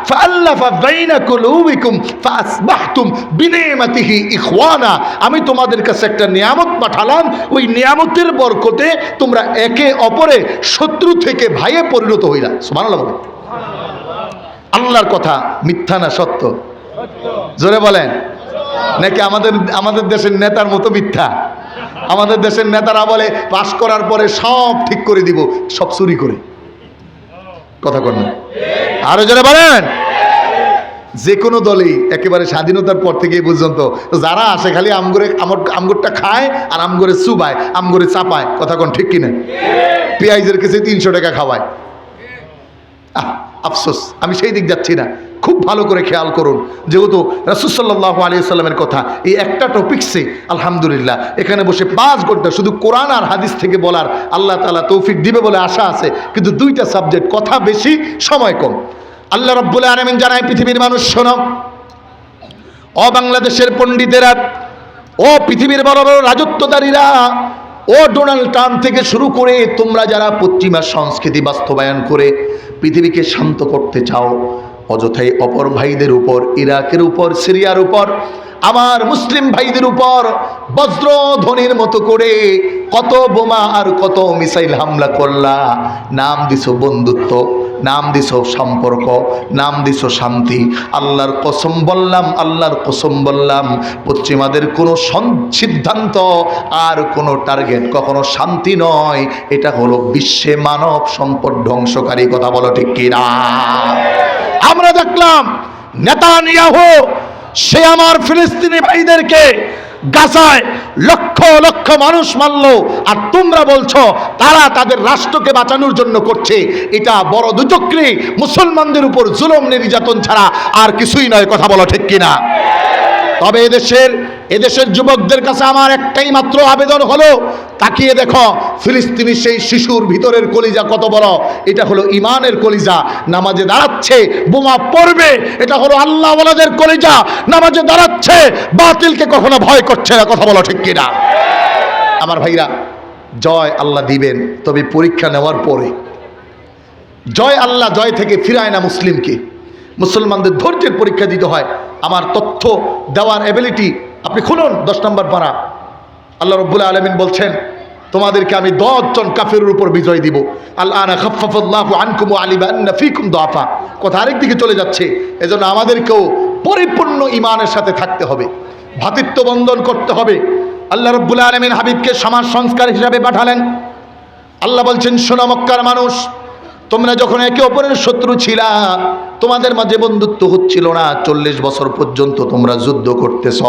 ফাআল্লাফা বাইনা কুলুবিকুম ফাআসবাহতুম বিনিমাতিহি ইখওয়ানা। আমি তোমাদের কাছে একটা নিয়ামত পাঠালাম, ওই নিয়ামতের বরকতে তোমরা একে অপরে শত্রু থেকে ভাইয়ে পরিণত হইলা। সুবহানাল্লাহ। আল্লাহর কথা মিথ্যা না সত্য? জোরে বলেন। নাকি আমাদের দেশের নেতার মতো মিথ্যা? আমাদের দেশের নেতারা বলে পাস করার পরে সব ঠিক করে দিব, সব চুরি করে। কথা কন না? আরো জোরে বলেন। যে কোনো দলেই একেবারে স্বাধীনতার পর থেকে পর্যন্ত যারা আসে খালি আমগরটা খায় আর আমগরে চুবায়, আমগরে চাপায়। কথা কোন ঠিক কিনা? পেঁয়াজের কেসে 300 টাকা খাওয়ায়। আফসোস, আমি সেই দিক যাচ্ছি না। খুব ভালো করে খেয়াল করুন, যেহেতু রাসূল সাল্লাল্লাহু আলাইহি সাল্লামের কথা এই একটা টপিকসে আলহামদুলিল্লাহ এখানে বসে 5 ঘন্টা শুধু কোরআন আর হাদিস থেকে বলার আল্লাহ তাআলা তৌফিক দিবে বলে আশা আছে। কিন্তু 2টা সাবজেক্ট, কথা বেশি সময় কম। আল্লাহ রাব্বুল আলামিন জানায়, পৃথিবীর মানুষ শোনো, ও বাংলাদেশের পণ্ডিতেরা, ও পৃথিবীর বড় বড় রাজত্বদারীরা, ও ডোনাল্ড ট্রাম্প থেকে শুরু করে তোমরা যারা পশ্চিমা সংস্কৃতি বাস্তবায়ন করে পৃথিবীকে শান্ত করতে চাও, অযথাই অপর ভাইদের উপর, ইরাকের উপর, সিরিয়ার উপর, আমার মুসলিম ভাইদের উপর বজ্রধ্বনির মতো করে কত বোমা আর কত মিসাইল হামলা করলা। নাম দিছো বন্ধুত্ব, নাম দিছো সম্পর্ক, নাম দিছো শান্তি। আল্লাহর কসম বললাম, আল্লাহর কসম বললাম, পশ্চিমাদের কোনো সিদ্ধান্ত আর কোনো টার্গেট কখনো শান্তি নয়, এটা হলো বিশ্বে মানব সম্পদ ধ্বংসকারী। কথা বলো ঠিক কিনা? আমরা দেখলাম নেতানিয়াহু, সে আমার ফিলিস্তিনি ভাইদেরকে গাজায় লক্ষ লক্ষ মানুষ মারলো, আর তোমরা বলছো তারা তাদের রাষ্ট্রকে বাঁচানোর জন্য করছে। এটা বড় দুচক্রী মুসলমানদের উপর জুলুম নির্যাতন ছাড়া আর কিছুই নয়। কথা বলো ঠিক কিনা? তবে এদেশের যুবকদের কাছে আমার একটাই মাত্র আবেদন হলো, তাকিয়ে দেখো ফিলিস্তিনি সেই শিশুর ভিতরের কলিজা কত বড়। এটা হলো ইমানের কলিজা, নামাজে দাঁড়াচ্ছে, বোমা পড়বে। এটা হলো আল্লাহ ওয়ালাদের কলিজা, নামাজে দাঁড়াচ্ছে, বাতিলকে কখনো ভয় করছে না। কথা বলো ঠিক কিনা? আমার ভাইরা, জয় আল্লাহ দিবেন, তবে পরীক্ষা নেওয়ার পরে। জয় আল্লাহ জয় থেকে ফিরায় না মুসলিমকে, মুসলমানদের ধৈর্যের পরীক্ষা দিতে হয়। আমার তথ্য দেওয়ার এবিলিটি আপনি খুলুন 10 নম্বর পারা। আল্লাহ রাব্বুল আলামিন বলছেন, তোমাদেরকে আমি 10 জন কাফেরের উপর বিজয় দিব। আল-আনা খাফফাল্লাহু আনকুম ওয়া আলিমা আন্না ফীকুম দুআফা। কথা আরেক দিকে চলে যাচ্ছে। এজন্য আমাদেরকেও পরিপূর্ণ ঈমানের সাথে থাকতে হবে, ভ্রাতৃত্ব বন্ধন করতে হবে। আল্লাহ রাব্বুল আলামিন হাবিবকে সমাজ সংস্কার হিসাবে পাঠালেন। আল্লাহ বলছেন, শোনো মক্কার মানুষ, তোমরা যখন একে অপরের শত্রু ছিলা, তোমাদের মাঝে বন্ধুত্ব হচ্ছিল না, 40 বছর পর্যন্ত তোমরা যুদ্ধ করতেছ,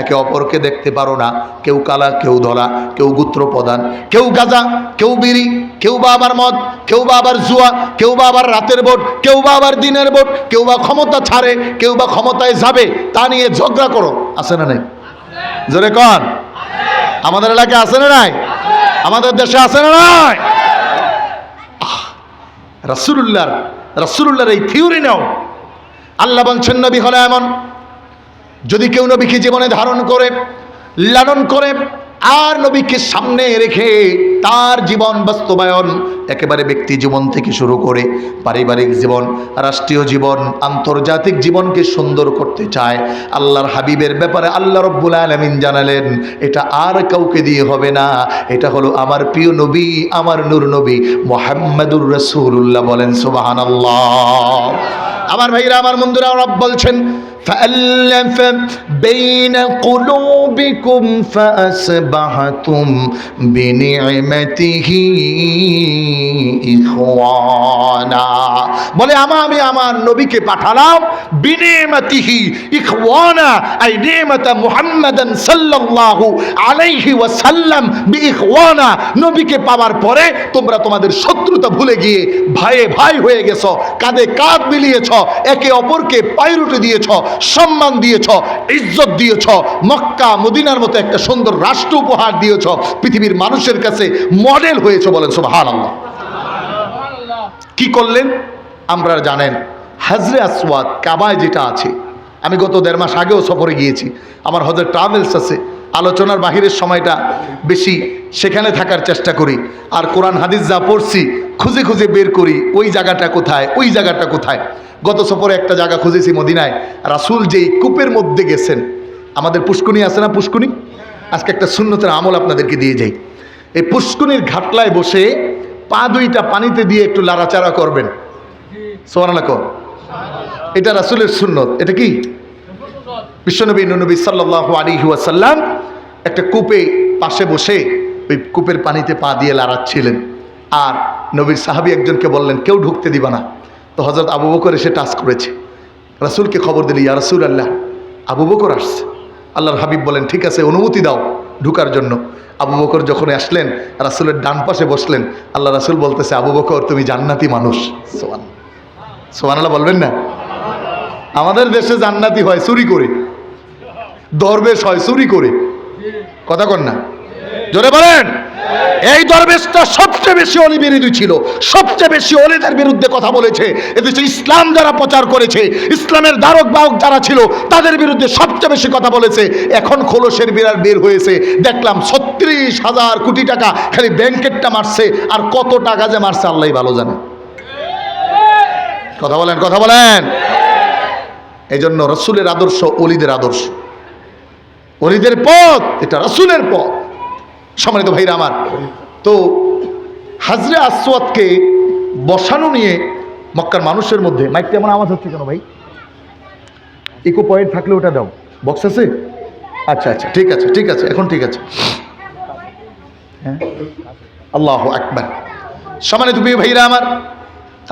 একে অপরকে দেখতে পারো না, কেউ কালা, কেউ ধলা, কেউ গোত্র প্রধান, কেউ গাঁজা, কেউ বিড়ি, কেউ বা আবার মদ, কেউ বা আবার জুয়া, কেউ বা আবার রাতের ভোট, কেউ বা আবার দিনের ভোট, কেউ বা ক্ষমতা ছাড়ে, কেউ বা ক্ষমতায় যাবে, তা নিয়ে ঝগড়া করো। আছে না নাই? জোরে কন। আমাদের এলাকায় আছে না নাই? আমাদের দেশে আছে না নাই? রাসূলুল্লাহর এই থিওরি নাও। আল্লাহ বলছেন, নবী হলো এমন, যদি কেউ নবীকে জীবনে ধারণ করে, লালন করে, আর নবীকে সামনে রেখে তার জীবন বাস্তবায়ন একেবারে ব্যক্তি জীবন থেকে শুরু করে পারিবারিক জীবন, রাষ্ট্রীয় জীবন, আন্তর্জাতিক জীবনকে সুন্দর করতে চায়, আল্লাহর হাবিবের ব্যাপারে আল্লাহ রাব্বুল আলামিন জানালেন, এটা আর কাউকে দিয়ে হবে না, এটা হলো আমার প্রিয় নবী, আমার নূর নবী মুহাম্মাদুর রাসূলুল্লাহ। বলেন সুবহানাল্লাহ। আমার ভাইরা, আমার বন্ধুরা, রব বলছেন, فألف بين قلوبكم فأصبحتم بنعمته إخوانا। বলে আমি আমার নবীকে পাঠালাম বিনিমাতিহি ইখওয়ানা, আই নিমাতা মুহাম্মাদান সাল্লাল্লাহু আলাইহি ওয়াসাল্লাম বিইখওয়ানা। নবীকে পাওয়ার পরে তোমরা তোমাদের শত্রুতা ভুলে গিয়ে ভাইয়ে ভাই হয়ে গেছো, কাঁধে কাঁধ মিলিয়েছ, একে অপরকে পায়রুটি দিয়েছ, সম্মান দিয়েছ, ইজ্জত দিয়েছ, মক্কা মদিনার মতো একটা সুন্দর রাষ্ট্র উপহার দিয়েছ, পৃথিবীর মানুষের কাছে মডেল হয়েছে। বলেন সুবহানাল্লাহ। কি করলেন আমরা জানেন, হাজরে আসওয়াদ কাবায় যেটা আছে, আমি গত 1.5 মাস আগেও সফরে গিয়েছি, আমার হজের ট্রাভেলস আছে, আলোচনার বাহিরের সময়টা বেশি সেখানে থাকার চেষ্টা করি, আর কোরআন হাদিস যা পড়ছি খুঁজে খুঁজে বের করি ওই জায়গাটা কোথায়, ওই জায়গাটা কোথায়। গত সফরে একটা জায়গা খুঁজেছি মদিনায়, রাসূল যেই কূপের মধ্যে গেছেন, আমাদের পুষ্কুনি আছে না, পুষ্কুনি, আজকে একটা সুন্নতের আমল আপনাদেরকে দিয়ে যাই। এই পুষ্কুনির ঘাটলায় বসে পা দুইটা পানিতে দিয়ে একটু লাড়াচাড়া করবেন। সুবহানাল্লাহ। এটা রাসূলের সুন্নত। এটা কি? বিশ্বনবী নবী সাল্লাল্লাহু আলাইহি ওয়াসাল্লাম একটা কূপে পাশে বসে ওই কূপের পানিতে পা দিয়ে লাড়াচ্ছিলেন, আর নবীর সাহাবী একজনকে বললেন, কেউ ঢুকতে দিবা না। তো হযরত আবু বকর এসে টাচ করেছে, রাসূলকে খবর দিল, ইয়া রাসূলাল্লাহ, আবু বকর আসছে। আল্লাহর হাবিব বলেন, ঠিক আছে, অনুমতি দাও ঢুকার জন্য। আবু বকর যখন আসলেন, রাসূলের ডান পাশে বসলেন। আল্লাহ রাসূল বলতেছে, আবু বকর তুমি জান্নাতি মানুষ। সুবহানাল্লাহ বলবেন না? আমাদের দেশে জান্নাতি হয় চুরি করে, দরবেশ হয় চুরি করে। কথা কন না, জোরে বলেন। এই দরবেশটা সবচেয়ে বেশি অলি বিরোধী ছিল, সবচেয়ে বেশি অলিদের বিরুদ্ধে কথা বলেছে। এদেশে ইসলাম যারা প্রচার করেছে, ইসলামের ধারক বাহক যারা ছিল, তাদের বিরুদ্ধে সবচেয়ে বেশি কথা বলেছে। এখন খোলসের বিড়াল বের হয়েছে, দেখলাম 36,000 কোটি টাকা খালি ব্যাংকেটটা মারছে, আর কত টাকা যে মারছে আল্লাহই ভালো জানে। কথা বলেন, কথা বলেন। এই জন্য রাসূলের আদর্শ অলিদের আদর্শ, অলিদের পথ এটা রাসূলের পথ। সম্মানিত ভাইরা আমার, তো হাজরে আসওয়াদকে বসানো নিয়ে মক্কার মানুষের মধ্যে, মাইকটা এমন আওয়াজ হচ্ছে কেন ভাই? ইকো পয়েন্ট থাকলে ওটা দাও, বক্স আছে? আচ্ছা আচ্ছা, ঠিক আছে ঠিক আছে, এখন ঠিক আছে। হ্যাঁ, আল্লাহু আকবার। সম্মানিত ভাইরা আমার,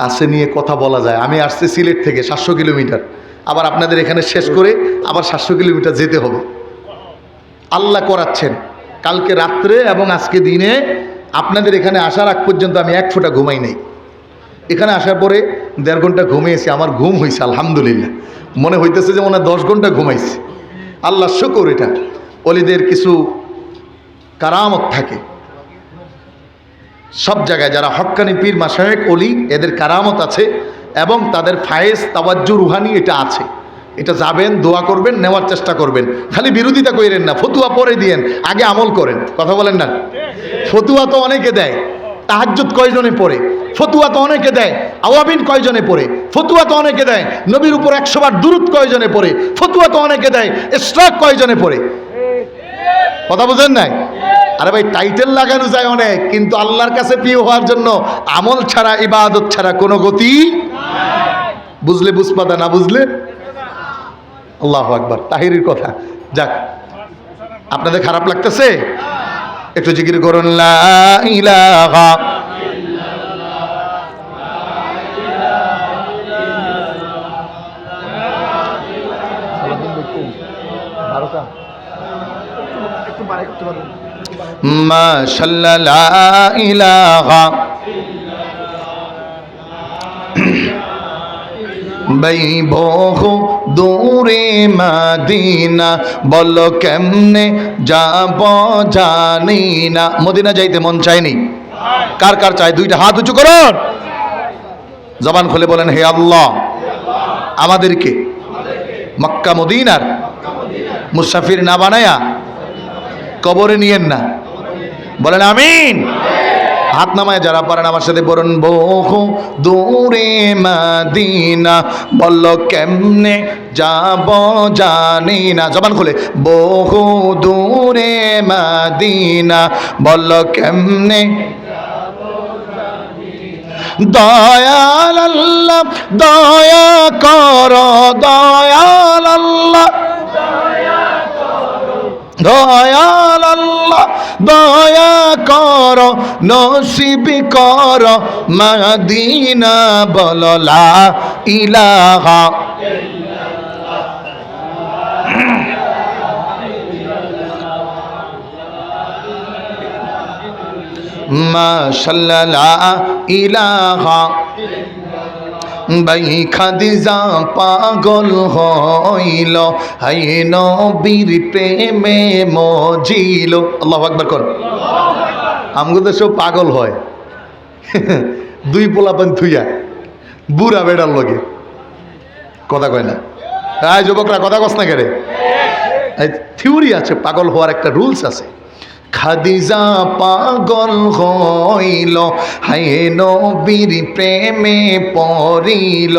কাছে নিয়ে কথা বলা যায়। আমি আসছি সিলেট থেকে 700 কিলোমিটার, আবার আপনাদের এখানে শেষ করে আবার 700 কিলোমিটার যেতে হবে। আল্লাহ করাচ্ছেন। কালকে রাত্রে এবং আজকে দিনে আপনাদের এখানে আসার আগ পর্যন্ত আমি এক ফোঁটা ঘুমাই নাই। এখানে আসার পরে 1.5 ঘন্টা ঘুমিয়েছি, আমার ঘুম হয়েছে আলহামদুলিল্লাহ। মনে হইতেছে যে মনে হয় 10 ঘন্টা ঘুমাইছি। আল্লাহ শুকর। এটা অলিদের কিছু কারামত থাকে সব জায়গায়। যারা হক্কানি পীর মাশায়েখ অলি, এদের কারামত আছে এবং তাদের ফায়েজ তাওয়াজ্জু রুহানি এটা আছে। এটা যাবেন, দোয়া করবেন, নেওয়ার চেষ্টা করবেন। খালি বিরোধিতা করেন না, ফতুয়া পরে দিয়েন, আগে আমল করেন। কথা বলেন না? ফতুয়া তো অনেকে দেয়, তাহাজ্জুদ কয়জনে পড়ে? ফতুয়া তো অনেকে দেয়, আওয়াবিন কয়জনে পড়ে? ফতুয়া তো অনেকে দেয়, নবীর উপর 100 বার দুরূদ কয়জনে পড়ে? ফতুয়া তো অনেকে দেয়, ইশরাক কয়জনে পড়ে? কথা বুঝেন নাই? আরে ভাই, টাইটেল লাগানো যায় অনেক, কিন্তু আল্লাহর কাছে প্রিয় হওয়ার জন্য আমল ছাড়া, ইবাদত ছাড়া কোনো গতি নাই। বুঝলে বুঝপাতা, না বুঝলে আল্লাহু আকবার। তাহিরির কথা যাক, আপনাদের খারাপ লাগতেছে? একটু জিকির করুন, লা ইলাহা মাশাআল্লাহ, লা ইলাহা বহু দূরে মদিনা, বলো কেমনে যাব জানি না। মদিনা যাইতে মন চায়নি? কার কার চায়? দুইটা হাত উঁচু করুন, জবান খুলে বলেন, হে আল্লাহ, আমাদেরকে মক্কা মদিনার মুসাফির না বানায়া কবরে নিয়েন না। বলেন আমিন। হাত নামায় যারা পারেন আমার সাথে বলুন, বহু দূরে মদিনা, বললো কেমনে যাব জানি না। জবান খুলে, বহু দূরে মদিনা, বললো কেমনে। দয়াল আল্লাহ দয়া করো, দয়াল আল্লাহ দয়াল আল্লাহ দয়া করো, নসিব করো মদিনা, বলো লা ইলাহা মাশাআল্লাহ, লা ইলাহা। ভাই খাদিজা পাগল হইল, হাই নবীর প্রেমে মজিল। আল্লাহু আকবার কর। আমগো তো সব পাগল হয়, দুই পোলাপান থুইয়া বুড়া বেড়ার লগে কথা কয় না। হ্যাঁ যুবকরা, কথা কস না কেড়ে? থিওরি আছে, পাগল হওয়ার একটা রুলস আছে। খাদিজা পাগল হইল, হায় নবীর প্রেমে পড়িল,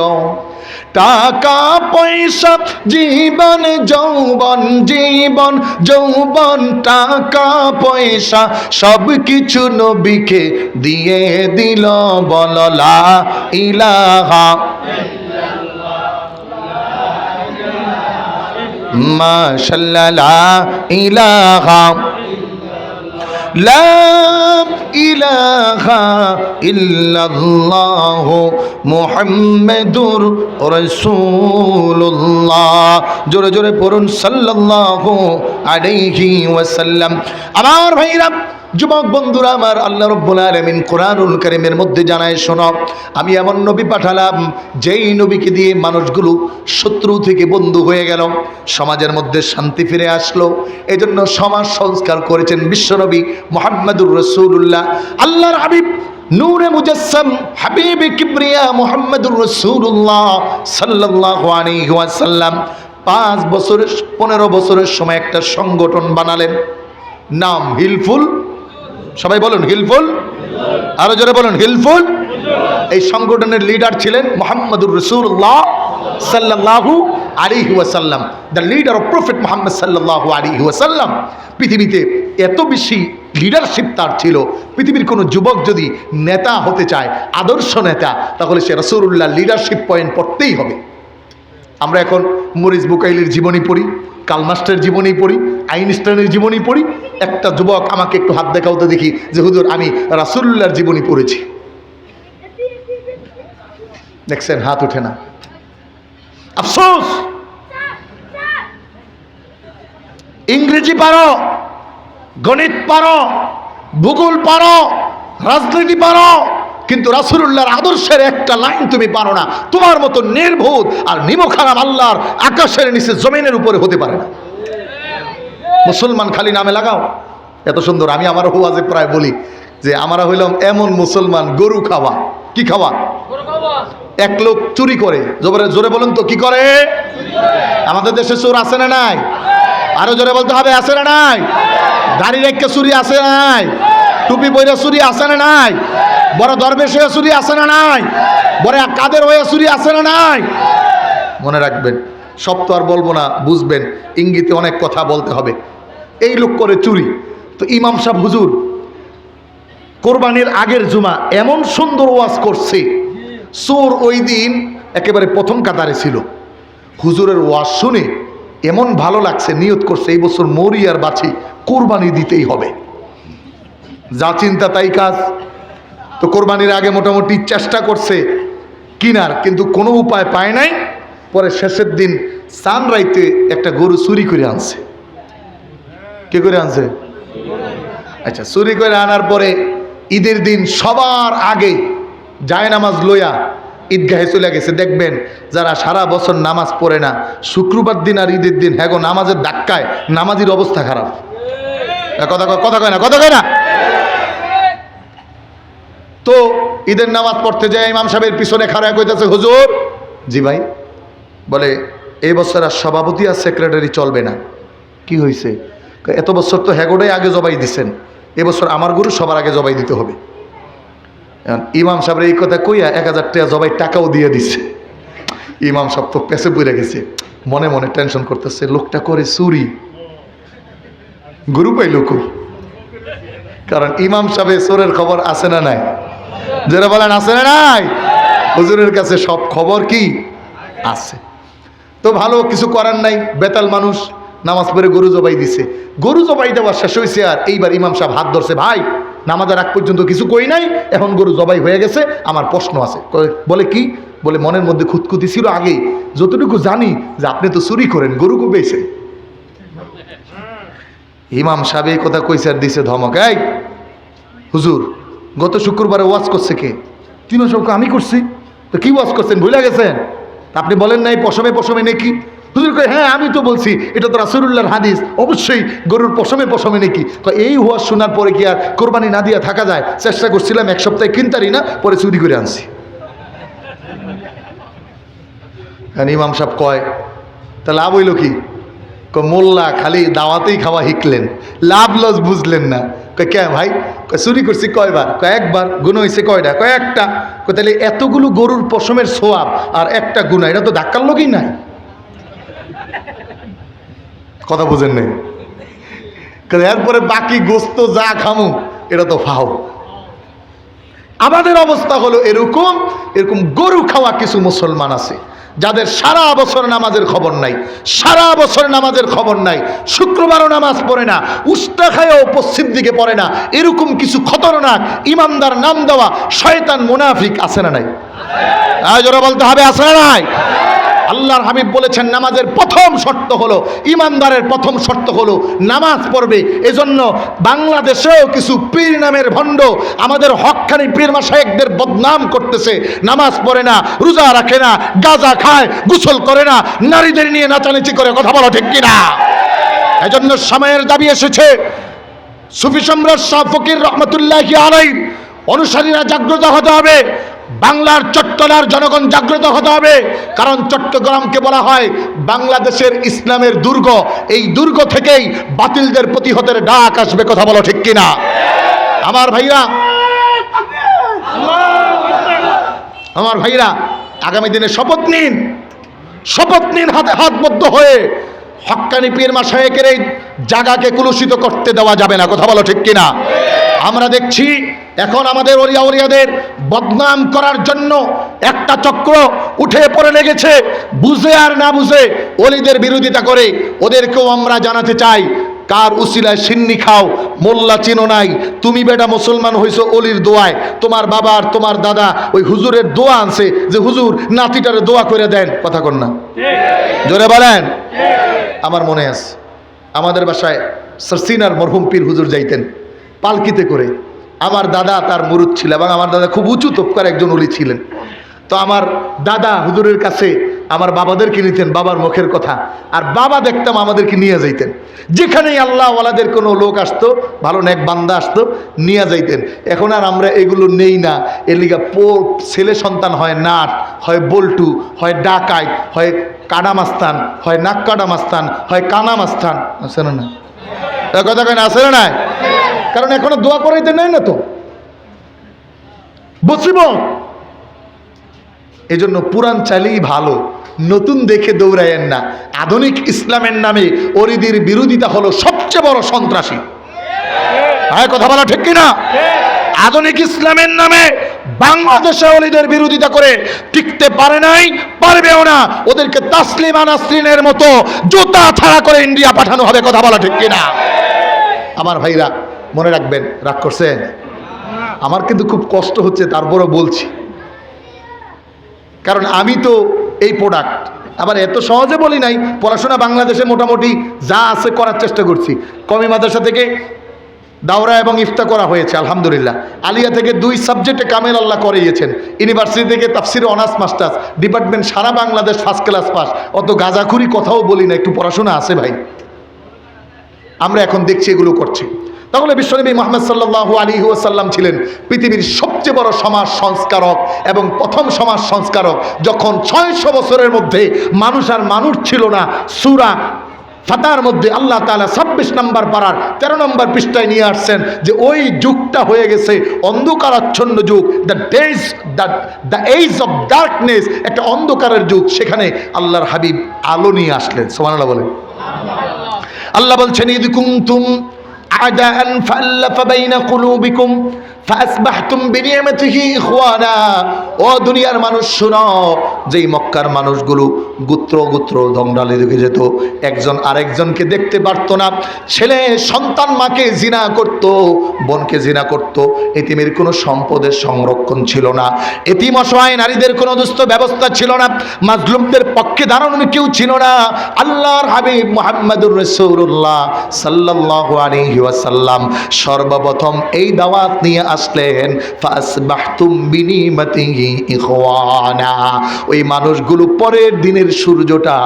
টাকা পয়সা জীবন যৌবন, জীবন যৌবন টাকা পয়সা সব কিছু নবীকে দিয়ে দিল, বল লা ইলাহা মাশাআল্লাহ, লা ইলাহা লা ইলাহা ইল্লাল্লাহ মুহাম্মাদুর রাসূলুল্লাহ। জোরে জোরে পড়ুন সাল্লাল্লাহু আলাইহি ওয়াসাল্লাম। আমার ভাইরা, যুবক বন্ধুরা আমার, আল্লাহ রাব্বুল আলামিন কোরআনুল কারীমের মধ্যে জানায়, শোনো, আমি এমন নবী পাঠালাম যেই নবীকে দিয়ে মানুষগুলো শত্রু থেকে বন্ধু হয়ে গেল, সমাজের মধ্যে শান্তি ফিরে আসলো। এই জন্য সমাজ সংস্কার করেছেন বিশ্বনবী মুহাম্মদুর রাসূলুল্লাহ। আল্লাহর হাবিব নূরে মুজাসসাম হাবিবে কিবরিয়া মুহাম্মদুর রাসূলুল্লাহ সাল্লাল্লাহু আলাইহি ওয়াসাল্লাম 15 বছরের সময় একটা সংগঠন বানালেন, নাম হিলফুল। সবাই বলুন হিলফুল, আরো জোরে বলুন হিলফুল। এই সংগঠনের লিডার ছিলেন মুহাম্মদুর রাসূলুল্লাহ সাল্লাল্লাহু আলাইহি ওয়াসাল্লাম, the leader of prophet Muhammad সাল্লাল্লাহু আলাইহি ওয়াসাল্লাম। পৃথিবীতে এত বেশি লিডারশিপ তার ছিল, পৃথিবীর কোনো যুবক যদি নেতা হতে চায়, আদর্শ নেতা, তাহলে সে রাসূলুল্লাহ লিডারশিপ পয়েন্ট পড়তেই হবে। আমরা এখন মরিস বুকাইলির জীবনী পড়ি, কালমাস্টের জীবনী পড়ি, আইনস্টাইনের জীবনী পড়ি। একটা যুবক আমাকে একটু হাত দেখাও তো দেখি যে হুজুর আমি রাসূলুল্লাহর জীবনী পড়েছি। দেখছেন, হাত ওঠে না। আফসোস, ইংরেজি পারো, গণিত পারো, ভূগোল পারো, রাজনীতি পারো, কিন্তু রাসূলুল্লাহর আদর্শের একটা লাইন তুমি পারো না। তোমার মতো নির্ভুল আর নিমখারাম আল্লাহর আকাশের নিচে জমিনের উপরে হতে পারে না। মুসলমান খালি নামে লাগাও, এত সুন্দর। আমি আমার ওয়াজে প্রায় বলি যে আমরা হইলাম এমন মুসলমান, গরু খাওয়া। কি খাওয়া? এক লোক চুরি করে, জোরে জোরে বলুন তো, কি করে? আমাদের দেশে চোর আছে না নাই? আরো জোরে বলতে হবে, আছে না নাই? দাড়ি রেখে চুরি আছে না নাই? টুপি পরে চুরি আছে না নাই? বড় দরবেশ হয়ে চুরি আছে না নাই? বড় কাদের হয়ে চুরি আছে না নাই? মনে রাখবেন, সব তো আর বলবো না, বুঝবেন, ইঙ্গিতে অনেক কথা বলতে হবে। এই লোক করে চুরি। তো ইমাম সাহেব হুজুর কোরবানির আগের জুমা এমন সুন্দর ওয়াজ করছে, চোর ওই দিন একেবারে প্রথম কাতারে ছিল। হুজুরের ওয়াজ শুনে এমন ভালো লাগছে, নিয়ত করছে এই বছর মরি আর বাঁচি কোরবানি দিতেই হবে। যা চিন্তা তাই কাজ। তো কোরবানির আগে মোটামুটি চেষ্টা করছে কিনার, কিন্তু কোনো উপায় পায় নাই। পরে শেষের দিন সানরাইতে একটা গরু চুরি করে আনছে। কে করে আনছে? আচ্ছা, চুরি করে আনার পরে ঈদের দিন সবার আগে জায়নামাজ লইয়া ঈদগাহে চলে গেছে। দেখবেন যারা সারা বছর নামাজ পড়ে না, শুক্রবার দিন আর ঈদের দিন হ্যাঁ নামাজের ধাক্কায় নামাজির অবস্থা খারাপ। কথা কয় না। তো ঈদের নামাজ পড়তে যায়, ইমাম সাহেবের পিছনে খাড়া কইতেছে, হুজুর। জি ভাই। বলে এই বছর আর সভাপতি আর সেক্রেটারি চলবে না। কি হয়েছে? এত বছর তো হ্যাগোটাই আগে জবাই দিচ্ছেন, এবছর আমার গরু সবার আগে জবাই দিতে হবে। ইমাম সাহেবের এই কথা কইয়া 1000 টাকা জবাই টাকাও দিয়ে দিচ্ছে। ইমাম সাহেব তো পেছে বইরে গেছে, মনে মনে টেনশন করতেছে, লোকটা করে চুরি, গরু পাইল কই? কারণ ইমাম সাহেবের চোরের খবর আছে না নাই? যারা বলেন আছে না নাই? হুজুরের কাছে সব খবর কি আছে। তো ভালো কিছু করার নাই, বেতাল মানুষ, নামাজ পড়ে গরু জবাই দিছে। গরু জবাই দেওয়ার শেষ হয়েছে, আর এইবার ইমাম সাহেব হাত ধরছে, ভাই নামাজের আগ পর্যন্ত কিছু কই নাই, এখন গরু জবাই হয়ে গেছে, আমার প্রশ্ন আছে। বলে কি? বলে মনের মধ্যে খুঁতখুঁতি ছিল আগে, যতটুকু জানি যে আপনি তো চুরি করেন, গরু পেয়েছেন। ইমাম সাহেব এই কথা কইছে আর দিছে ধমক, এই হুজুর গত শুক্রবারে ওয়াজ করছে কে? ইমাম সাহেব আমি করছি। তো কি ওয়াজ করছেন, ভুলে গেছেন? আপনি বলেন নাই পশমে পশমে নাকি? হুজুর কই, হ্যাঁ আমি তো বলছি, এটা তো রাসূলুল্লাহর হাদিস, অবশ্যই গরুর পশমে পশমে নাকি। তো এই ওয়াজ শোনার পরে কি আর কোরবানি না দিয়া থাকা যায়? চেষ্টা করছিলাম, এক সপ্তাহে কিনতারি না, পরে চুরি করে আনছি। ইমাম সাহেব কয়, তা লাভ হইল কি? মোল্লা খালি দাওয়াতেই খাওয়া শিখলেন, লাভ লস বুঝলেন না। কয় কে ভাই? চুরি করছি কয়বার? কয়েকবার। গুণ হয়েছে কয়টা? কয়েকটা। তাহলে এতগুলো গরুর পশমের সোয়াব আর একটা গুণা, এটা তো ধাক্কার লোকই নাই। কথা বুঝেন নাই? এরপরে বাকি গোস্ত যা খামু এটা তো ফাও। আমাদের অবস্থা হলো এরকম গরু খাওয়া কিছু মুসলমান আছে যাদের সারা বছর নামাজের খবর নাই, সারা বছর নামাজের খবর নাই, শুক্রবারও নামাজ পড়ে না, উস্তা খায়ও পশ্চিম দিকে পড়ে না, এরকম কিছু খতরনাক ইমানদার নাম দেওয়া শয়তান মুনাফিক আছে না নাই? জোরে বলতে হবে, আছে না নাই? আল্লাহর হাবিব বলেছেন নামাজের প্রথম শর্ত হলো, ইমানদারের প্রথম শর্ত হলো নামাজ পড়বে। এজন্য বাংলাদেশেও কিছু পীর নামের ভণ্ড আমাদের হক্কানি পীর মাশায়েখদের বদনাম করতেছে। নামাজ পড়ে না, রোজা রাখে না, গাঁজা খায়, গোসল করে না, নারীদের নিয়ে নাচানাচি করে, কথা বলো ঠিক কিনা? এজন্য সময়ের দাবি এসেছে, সুফি সম্রাট শাহ ফকির রহমতুল্লাহি আলাইহি অনুসারীরা জাগ্রত হতে হবে, বাংলার চট্টলার জনগণ জাগ্রত হতে হবে। কারণ চট্টগ্রামকে বলা হয় বাংলাদেশের ইসলামের দুর্গ। এই দুর্গ থেকেই বাতিলদের প্রতিহতের ডাক আসবে, কথা বলো ঠিক কিনা? আমার ভাইরা আগামী দিনে শপথ নিন হাতে হাতবদ্ধ হয়ে। হক্কানি পীর মাশায়েখের এই জায়গাকে কুলুষিত করতে দেওয়া যাবে না, কথা বলো ঠিক কিনা? আমরা দেখছি এখন আমাদের ওলিয়াদের বদনাম করার জন্য একটা চক্র উঠে পড়ে লেগেছে, বুঝে আর না বুঝে ওলিদের বিরোধিতা করে। ওদেরকেও আমরা জানাতে চাই, কার উসিলায় সিন্নি খাও, মোল্লা চিনো নাই, তুমি বেটা মুসলমান হইছো অলির দোয়ায়। তোমার বাবা আর তোমার দাদা ওই হুজুরের দোয়া আনছে যে হুজুর নাতিটারে দোয়া করে দেন, কথা কন না? জোরে বলেন। আমার মনে আছে আমাদের বাসায় সরসিনার মরহুম পীর হুজুর যাইতেন পালকিতে করে। আমার দাদা তার মুরুদ ছিল এবং আমার দাদা খুব উঁচু তফকার একজন ওলি ছিলেন। তো আমার দাদা হুজুরের কাছে আমার বাবাদেরকে নিতেন, বাবার মুখের কথা, আর বাবা দেখতাম আমাদেরকে নিয়ে যাইতেন। যেখানেই আল্লাহ ওয়ালাদের কোনো লোক আসতো, ভালো নেক বান্দা আসতো, নিয়ে যাইতেন। এখন আর আমরা এগুলো নেই না। এর লিগা ছেলে সন্তান হয় নাট, হয় বল্টু, হয় ডাকাই, হয় কাডামাস্তান, হয় নাক কাডামাস্তান, হয় কানামাস্তান, আছে না? না কথা কেন আছে না? নাই। কারণ এখনো দোয়া করাইতে নেই না তো বসিব। এই জন্য পুরান চাইলেই ভালো, নতুন দেখে দৌড়াইয়েন না। আধুনিক ইসলামের নামে অলিদের বিরোধিতা হলো সবচেয়ে বড় সন্ত্রাসী। কথা বলা ঠিক কিনা? আধুনিক ইসলামের নামে বাংলাদেশে অলিদের বিরোধিতা করে টিকতে পারে নাই, পারবেও না। ওদেরকে তাসলিমা নাসরিনের মতো জুতা ছাড়া করে ইন্ডিয়া পাঠানো হবে, কথা বলা ঠিক কিনা? আমার ভাইরা মনে রাখবেন, রাগ করছেন? আমার কিন্তু খুব কষ্ট হচ্ছে, তারপরও বলছি, কারণ আমি তো এই প্রোডাক্ট। আবার এত সহজে বলি নাই, পড়াশোনা বাংলাদেশে মোটামুটি যা আছে করার চেষ্টা করছি। কমি মাদ্রাসা থেকে দাওরা এবং ইফতা করা হয়েছে আলহামদুলিল্লাহ। আলিয়া থেকে 2 সাবজেক্টে কামেল আল্লাহ করিয়েছেন। ইউনিভার্সিটি থেকে তাফসিরে অনার্স মাস্টার্স ডিপার্টমেন্ট, সারা বাংলাদেশ ফার্স্ট ক্লাস পাস। অত গাঁজাখুরি কথাও বলি না, একটু পড়াশোনা আছে ভাই। আমরা এখন দেখছি এগুলো করছি। তাহলে বিশ্বনবী মুহাম্মদ সাল্লাল্লাহু আলাইহি ওয়াসাল্লাম ছিলেন পৃথিবীর সবচেয়ে বড় সমাজ সংস্কারক এবং প্রথম সমাজ সংস্কারক। যখন 600 বছরের মধ্যে মানুষ আর মানুষ ছিল না, সূরা ফাতার মধ্যে আল্লাহ তাআলা 26 নম্বর পারার 13 নম্বর পৃষ্ঠায় নিয়ে আসছেন যে ওই যুগটা হয়ে গেছে অন্ধকারাচ্ছন্ন যুগ, দ্য এজ অফ ডার্কনেস, একটা অন্ধকারের যুগ। সেখানে আল্লাহর হাবিব আলো নিয়ে আসলেন। সুবহানাল্লাহ বলেন। আল্লাহ বলছেন ইদ কুনতুম আদাআন ফাআল্লাফা বাইনা কুলুবিকুম ফাসবাহতুম বিনিয়ামাতিহি ইখওয়ানা। ও দুনিয়ার মানুষ শুনো, যেই মক্কার মানুষগুলো গোত্র গোত্র ধ্বংসালে ঢুকে যেত, একজন আরেকজনকে দেখতে পারতো না। ছেলে সন্তান মাকে জিনা করত, বোনকে জিনা করত। এতিমের কোনো সম্পদের সংরক্ষণ ছিল না, এতিম অসহায় নারীদের কোনো দুস্থ ব্যবস্থা ছিল না, মাজলুমদের পক্ষে দাঁড়ানোর কেউ ছিল না। আল্লাহর হাবিব মুহাম্মদুর রাসূলুল্লাহ সাল্লাল্লাহু আলাইহি ওয়াসাল্লাম সর্বপ্রথম এই দাওয়াত নিয়ে আসলেন, ফাসবাহতুম বিনিমাতিহি ইখওয়ানা। ওই মানুষগুলো পরের দিনের সূর্যটা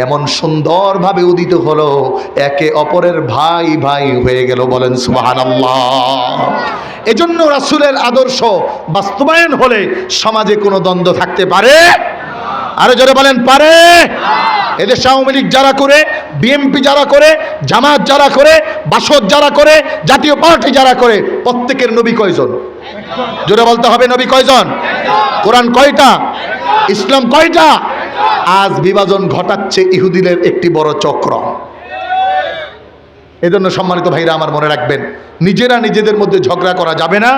এমন সুন্দরভাবে উদিত হলো, একে অপরের ভাই ভাই হয়ে গেল। বলেন সুবহানাল্লাহ। এজন্য রাসূলের আদর্শ বাস্তবায়ন হলে সমাজে কোনো দ্বন্দ্ব থাকতে পারে? আরো জোরে বলেন, পারে? এদেশে আওয়ামী লীগ যারা করে, বিএনপি যারা করে, জামাত যারা করে, বাসদ যারা করে, জাতীয় পার্টি যারা করে, প্রত্যেকের নবী কয়জন? জোরে বলতে হবে, নবী কয়জন? কোরআন কয়টা? ইসলাম কয়টা? আজ বিভাজন ঘটাচ্ছে ইহুদিদের একটি বড় চক্র। এজন্য সম্মানিত ভাইরা আমার মনে রাখবেন, নিজেরা নিজেদের মধ্যে ঝগড়া করা যাবে না,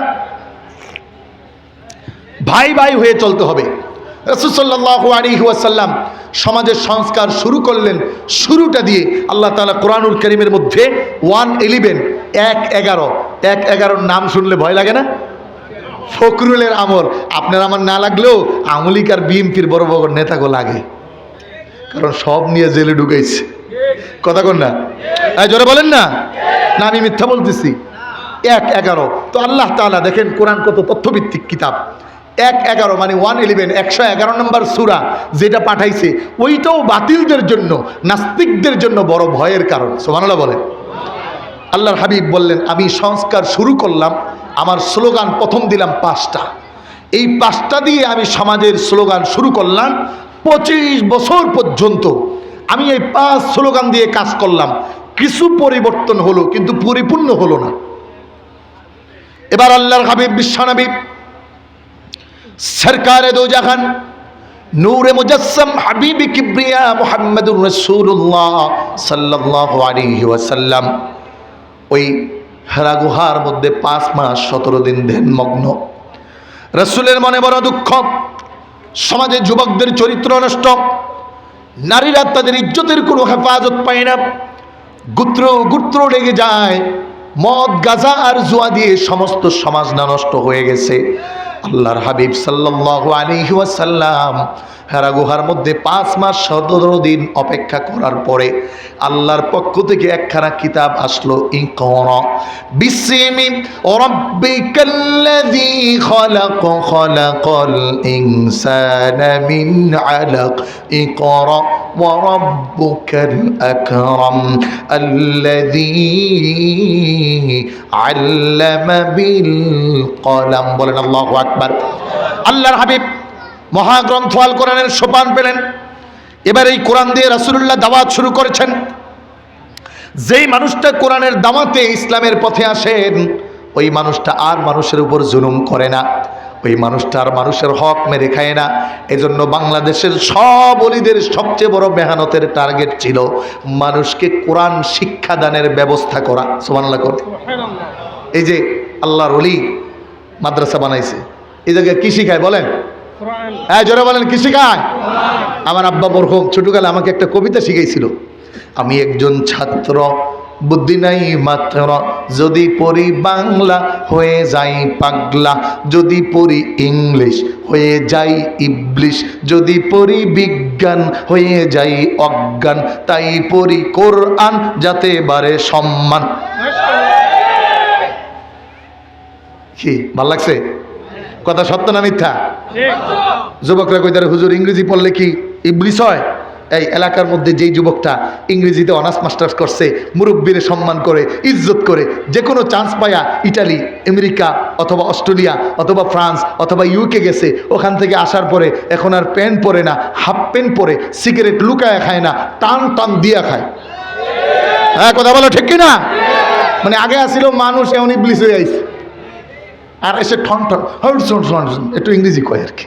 ভাই ভাই হয়ে চলতে হবে। রাসূল সাল্লাল্লাহু আলাইহি ওয়াসাল্লাম সমাজের সংস্কার শুরু করলেন শুরুটা দিয়ে। আল্লাহ তাআলা কোরআনুল কারীমের মধ্যে 111 111 নাম শুনলে ভয় লাগে না? ফখরুলের আমল আপনার আমার না লাগলেও আওয়ামী লীগ আর বিএনপির বড় বড় নেতাকে লাগে, কারণ সব নিয়ে জেলে ঢুকাইছে। কথা কন না? জোরে বলেন না, না আমি মিথ্যা বলতেছি? 111। তো আল্লাহ তাআলা দেখেন কোরআন কত তথ্যভিত্তিক কিতাব। 111 মানে 111, 111 নম্বর সূরা যেটা পাঠাইছে ওইটাও বাতিলদের জন্য, নাস্তিকদের জন্য বড় ভয়ের কারণ। সুবহানাল্লাহ বলেন। আল্লাহর হাবিব বললেন, আমি সংস্কার শুরু করলাম, আমার স্লোগান প্রথম দিলাম 5টা। এই 5টা দিয়ে আমি সমাজের স্লোগান শুরু করলাম। 25 বছর পর্যন্ত আমি এই 5 স্লোগান দিয়ে কাজ করলাম। কিছু পরিবর্তন হলো কিন্তু পরিপূর্ণ হলো না। এবার আল্লাহর হাবিব বিশ্বনবী সরকারে দো জাহান নূরে মুজাসসাম হাবিবি কিবরিয়া মুহাম্মাদুর রাসূলুল্লাহ সাল্লাল্লাহু আলাইহি ওয়াসাল্লাম ওই হেরা গুহার মধ্যে 5 মাস 17 দিন ধ্যানমগ্ন। রাসূলের মনে বড় দুঃখ, সমাজে যুবকদের চরিত্র নষ্ট, নারীরা তাদের ইজ্জতের কোনো হেফাজত পায় না, গুত্র লেগে যায়, মদ গাঁজা আর জুয়া দিয়ে সমস্ত সমাজ নষ্ট হয়ে গেছে। আল্লাহর হাবিব সাল্লাল্লাহু আলাইহি ওয়াসাল্লাম হেরা গুহার মধ্যে 5 মাস 17 দিন অপেক্ষা করার পরে আল্লাহর পক্ষ থেকে একখানা কিতাব আসলো, ইকরা বিসমি রাব্বিকাল্লাযী খালাক খালাকাল ইনসানা মিন আলাক ইকরা ওয়া রাব্বুকাল আকরাম আল্লাযী আল্লামা বিল কলম। বলেন আল্লাহু আকবার। আল্লাহর হাবিব মহাগ্রন্থ আল কোরআনের সোপান পেলেন। এবার এই কোরআন দিয়ে রাসূলুল্লাহ দাওয়াত শুরু করেছেন। যেই মানুষটা কোরআনের দাওয়াতে ইসলামের পথে আসেন, ওই মানুষটা আর মানুষের উপর জুলুম করে না, ওই মানুষটা আর মানুষের হক মেরে খায় না। এজন্য বাংলাদেশের সব অলিদের সবচেয়ে বড় মেহনতের টার্গেট ছিল মানুষকে কোরআন শিক্ষাদানের ব্যবস্থা করা। সুবহানাল্লাহ। এই যে আল্লাহর ওলি মাদ্রাসা বানাইছে, এই জায়গায় কি শিখায় বলেন? হ্যাঁ জোরে বলেন, কি শিখায়? আমার আব্বা মরহুম ছোটকালে আমাকে একটা কবিতা শিখাইছিল, আমি একজন ছাত্র বুদ্ধি নাই মাত্র, যদি পড়ি বাংলা হয়ে যাই পাগলা, যদি পড়ি ইংলিশ হয়ে যাই ইবলিশ, যদি পড়ি বিজ্ঞান হয়ে যাই অজ্ঞান, তাই পড়ি কোরআন যাতে বাড়ে সম্মান। কি ভাল লাগছে? কথা সত্য না মিথ্যা? যুবকরা কইতারে হুজুর ইংরেজি পড়লে কি ইবলিশ হয়? এই এলাকার মধ্যে যেই যুবকটা ইংরেজিতে অনার্স মাস্টার্স করছে, মুরব্বীরে সম্মান করে, ইজ্জত করে, যে কোনো চান্স পায়া ইটালি, আমেরিকা অথবা অস্ট্রেলিয়া অথবা ফ্রান্স অথবা ইউকে গেছে, ওখান থেকে আসার পরে এখন আর প্যান্ট পরে না, হাফ প্যান্ট পরে, সিগারেট লুকায়া খায় না, টান দিয়া খায়। হ্যাঁ কথা বলো ঠিক কিনা? মানে আগে আসছিল মানুষ, এমন ইবলিশ হয়ে আইছে, আর এসে ঠন একটু ইংরেজি কয় আর কি।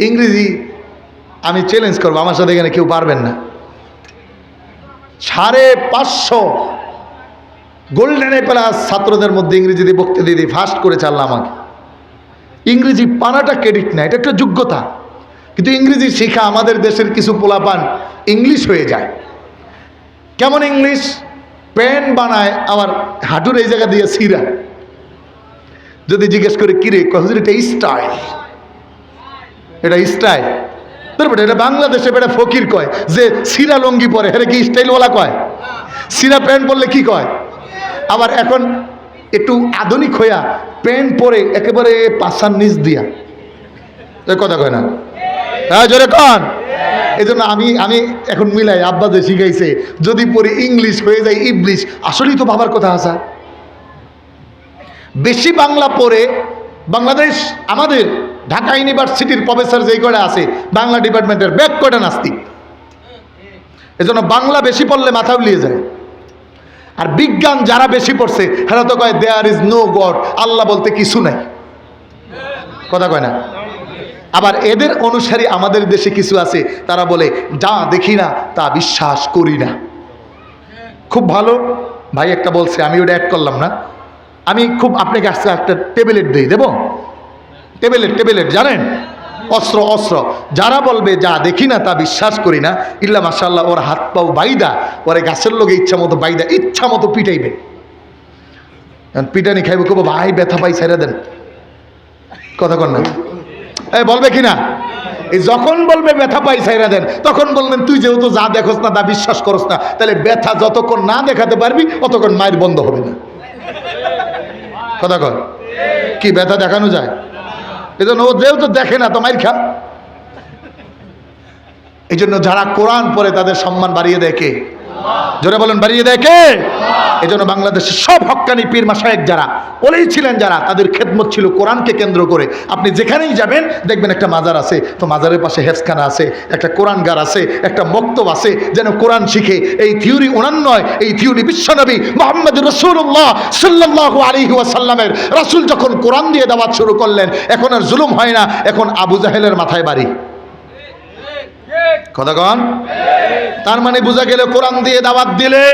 ইংরেজি আমি চ্যালেঞ্জ করবো, আমার সাথে এখানে কেউ পারবেন না। 550 গোল্ডেন প্লাস ছাত্রদের মধ্যে ইংরেজিতে বক্তৃতা দিয়ে ফার্স্ট করে চাললাম। আমাকে ইংরেজি পানাটা ক্রেডিট না, এটা একটা যোগ্যতা। কিন্তু ইংরেজি শেখা আমাদের দেশের কিছু পোলাপান ইংলিশ হয়ে যায়। কেমন ইংলিশ? প্যান্ট বানায় আমার হাঁটুর এই জায়গা দিয়ে সিরা, যদি জিজ্ঞেস করে কিরে, হুজুর এটা স্টাইল, এটা স্টাইল। এটা বাংলাদেশে বেটা ফকির কয় যে সিরা লঙ্গি পরে, এটা কি স্টাইলওয়ালা কয়? সিরা প্যান্ট পরলে কি কয়? আবার এখন একটু আধুনিক হইয়া প্যান্ট পরে একেবারে পাশার নিচ দিয়া, কথা কয় না? হ্যাঁ জোরে কন। এই জন্য আমি এখন মিলাই, আব্বা যে শিখাইছে যদি পরে ইংলিশ হয়ে যায় ইবলিশ, আসলেই তো ভাবার কথা আছে। বেশি বাংলা পড়ে বাংলাদেশ, আমাদের ঢাকা ইউনিভার্সিটির প্রফেসর যেই কয়টা আছে বাংলা ডিপার্টমেন্টের, ব্যাক কয়টা নাস্তিক। এজন্য বাংলা বেশি পড়লে মাথা উলিয়ে যায়। আর বিজ্ঞান যারা বেশি পড়ছে তারা তো কয় দেয়ার ইজ নো গড, আল্লাহ বলতে কিছু নাই, কথা কয় না? আবার এদের অনুসারী আমাদের দেশে কিছু আছে, তারা বলে যা দেখি না তা বিশ্বাস করি না। খুব ভালো ভাই একটা বলছে, আমি ওটা অ্যাড করলাম না, আমি খুব আপনাকে আজকে একটা ট্যাবলেট দেব, টেবলেট জানেন, অস্ত্র। যারা বলবে যা দেখি না তা বিশ্বাস করি না, ইল্লা মাশাআল্লাহ ওর হাত পাও বাইদা, ওরে গাছের লোকে ইচ্ছা মতো বাইদা ইচ্ছা মতো পিটাইবে। পিটানি খাইবে, কব ভাই ব্যথা পাই ছেড়ে দেন, কথা কন না, বলবে কিনা? এই যখন বলবে ব্যথা পাই ছেড়ে দেন, তখন বলবেন তুই যেহেতু যা দেখোস না তা বিশ্বাস করস না, তাহলে ব্যথা যতক্ষণ না দেখাতে পারবি ততক্ষণ মায়ের বন্ধ হবে না। কথা কন, কি ব্যথা দেখানো যায়? এই জন্য ও যেহেতু দেখে না তো মাইর খা। এই জন্য যারা কোরআন পড়ে তাদের সম্মান বাড়িয়ে দেয় কে? জোরে বলেন, বাড়িয়ে দেয় কে? এই জন্য বাংলাদেশের সব হক্কানি পীর মাশায়েখ যারা ওলেই ছিলেন, যারা তাদের খেদমত ছিল কোরআনকে কেন্দ্র করে। আপনি যেখানেই যাবেন দেখবেন একটা মাজার আছে, তো মাজারের পাশে হেফজখানা আছে, একটা কোরআনগার আছে, একটা মক্তব আছে, যেন কোরআন শিখে। এই থিওরি ওনার নয়, এই থিওরি বিশ্বনবী মুহাম্মদ রাসূলুল্লাহ সাল্লাল্লাহু আলাইহি ওয়াসাল্লামের। রাসূল যখন কোরআন দিয়ে দাওয়াত শুরু করলেন, এখন আর জুলুম হয় না, এখন আবু জাহেলের মাথায় বাড়ি। কথা কন, তার মানে বোঝা গেল কোরআন দিয়ে দাওয়াত দিলে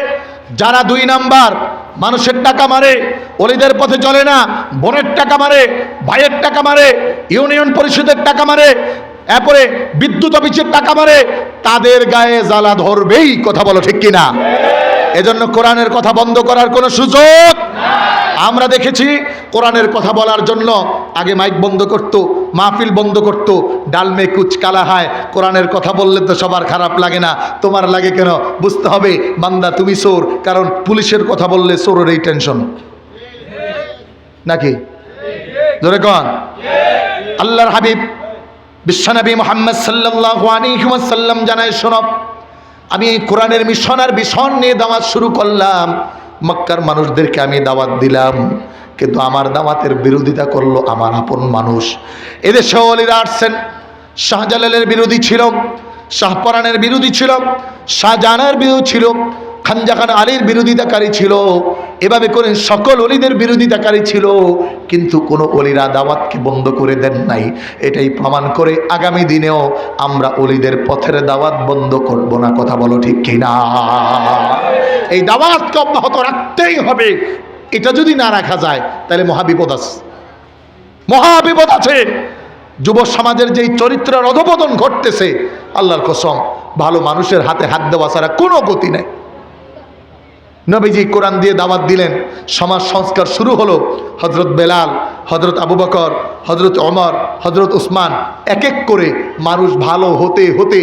যারা 2 নাম্বার মানুষের টাকা মারে, ওলিদের পথে চলে না, বোনের টাকা মারে, ভাইয়ের টাকা মারে, ইউনিয়ন পরিষদের টাকা মারে, এরপরে বিদ্যুৎ অফিসের টাকা মারে, তাদের গায়ে জ্বালা ধরবেই। কথা বলো ঠিক কিনা? এজন্য কোরআনের কথা বন্ধ করার কোনো সুযোগ। আমরা দেখেছি কোরআনের কথা বলার জন্য আগে মাইক বন্ধ করত, মাহফিল বন্ধ করত। ডালমে কুচ কালা হয়, কোরআনের কথা বললে তো সবার খারাপ লাগে না, তোমার লাগে কেন? বুঝতে হবে বান্দা তুমি চোর, কারণ পুলিশের কথা বললে চোরের এই টেনশন নাকি? জোরে কন। আল্লাহর হাবিব বিশ্বনবী মুহাম্মদ সাল্লাল্লাহু আলাইহি ওয়াসাল্লাম জানায়, শোনো, আমি এই কোরআনের মিশন আর বিশন নিয়ে দাওয়াত শুরু করলাম। মক্কার মানুষদেরকে আমি দাওয়াত দিলাম, কিন্তু আমার দাওয়াতের বিরোধিতা করলো আমার আপন মানুষ। এদেশে ওলিরা আসছেন, শাহজালালের বিরোধী ছিল, শাহপরানের বিরোধী ছিল, শাহজাহানের বিরোধী ছিল, খানজা খান আলীর বিরোধিতাকারী ছিল, এভাবে করে সকল অলিদের বিরোধিতাকারী ছিল, কিন্তু কোনো অলিরা দাওয়াতকে বন্ধ করে দেন নাই। এটাই প্রমাণ করে আগামী দিনেও আমরা অলিদের পথের দাওয়াত বন্ধ করব না। কথা বলো ঠিক কিনা? এই দাওয়াতকে অব্যাহত রাখতেই হবে। এটা যদি না রাখা যায় তাহলে মহাবিপদ আছে, মহাবিপদ আছে। যুব সমাজের যেই চরিত্রের অধপতন ঘটতেছে, আল্লাহর কসম, ভালো মানুষের হাতে হাত দেওয়া ছাড়া কোনো গতি নেই। নবীজি কোরআন দিয়ে দাওয়াত দিলেন, সমাজ সংস্কার শুরু হলো। হযরত বেলাল, হযরত আবু বকর, হযরত ওমর, হযরত উসমান, এক এক করে মানুষ ভালো হতে হতে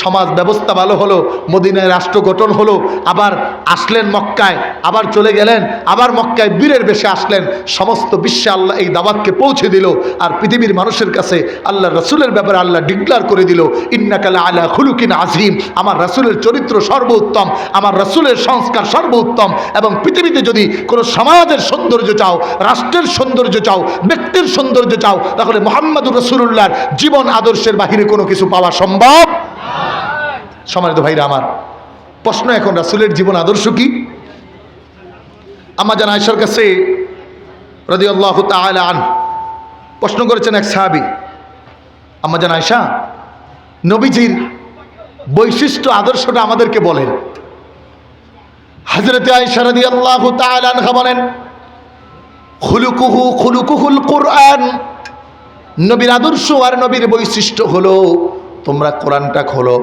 সমাজ ব্যবস্থা ভালো হলো। মদিনায় রাষ্ট্র গঠন হলো। আবার আসলেন মক্কায়, আবার চলে গেলেন, আবার মক্কায় বীরের বেশে আসলেন। সমস্ত বিশ্বে আল্লাহ এই দাওয়াতকে পৌঁছে দিল। আর পৃথিবীর মানুষের কাছে আল্লাহ রাসূলের ব্যাপারে আল্লাহ ডিক্লার করে দিল, ইন্নাকা লাআলা খুলুকিন আযীম। আমার রাসূলের চরিত্র সর্বোত্তম, আমার রাসূলের সংস্কার সর্বোত্তম। এবং পৃথিবীতে যদি কোনো সমাজের সৌন্দর্য চাও, রাষ্ট্রের সৌন্দর্য চাও, ব্যক্তির সৌন্দর্য চাও, তাহলে মুহাম্মদুর রাসূলুল্লাহর জীবন আদর্শের বাহিরে কোনো কিছু পাওয়া সম্ভব। সম্মানিত ভাইরা আমার, প্রশ্ন এখন, রাসূলের জীবন আদর্শ কি? আম্মা জান আয়েশার কাছে রাদিয়াল্লাহু তাআলা আনহা প্রশ্ন করেছেন এক সাহাবী, আম্মা জান আয়েশা, নবীজির বৈশিষ্ট্য আদর্শটা আমাদেরকে বলেন। হযরত আয়েশা রাদিয়াল্লাহু তাআলা আনহা বলেন, খুলুকুহুল কুরআন। নবীর আদর্শ আর নবীর বৈশিষ্ট্য হলো, তোমরা কোরআনটা খোলো,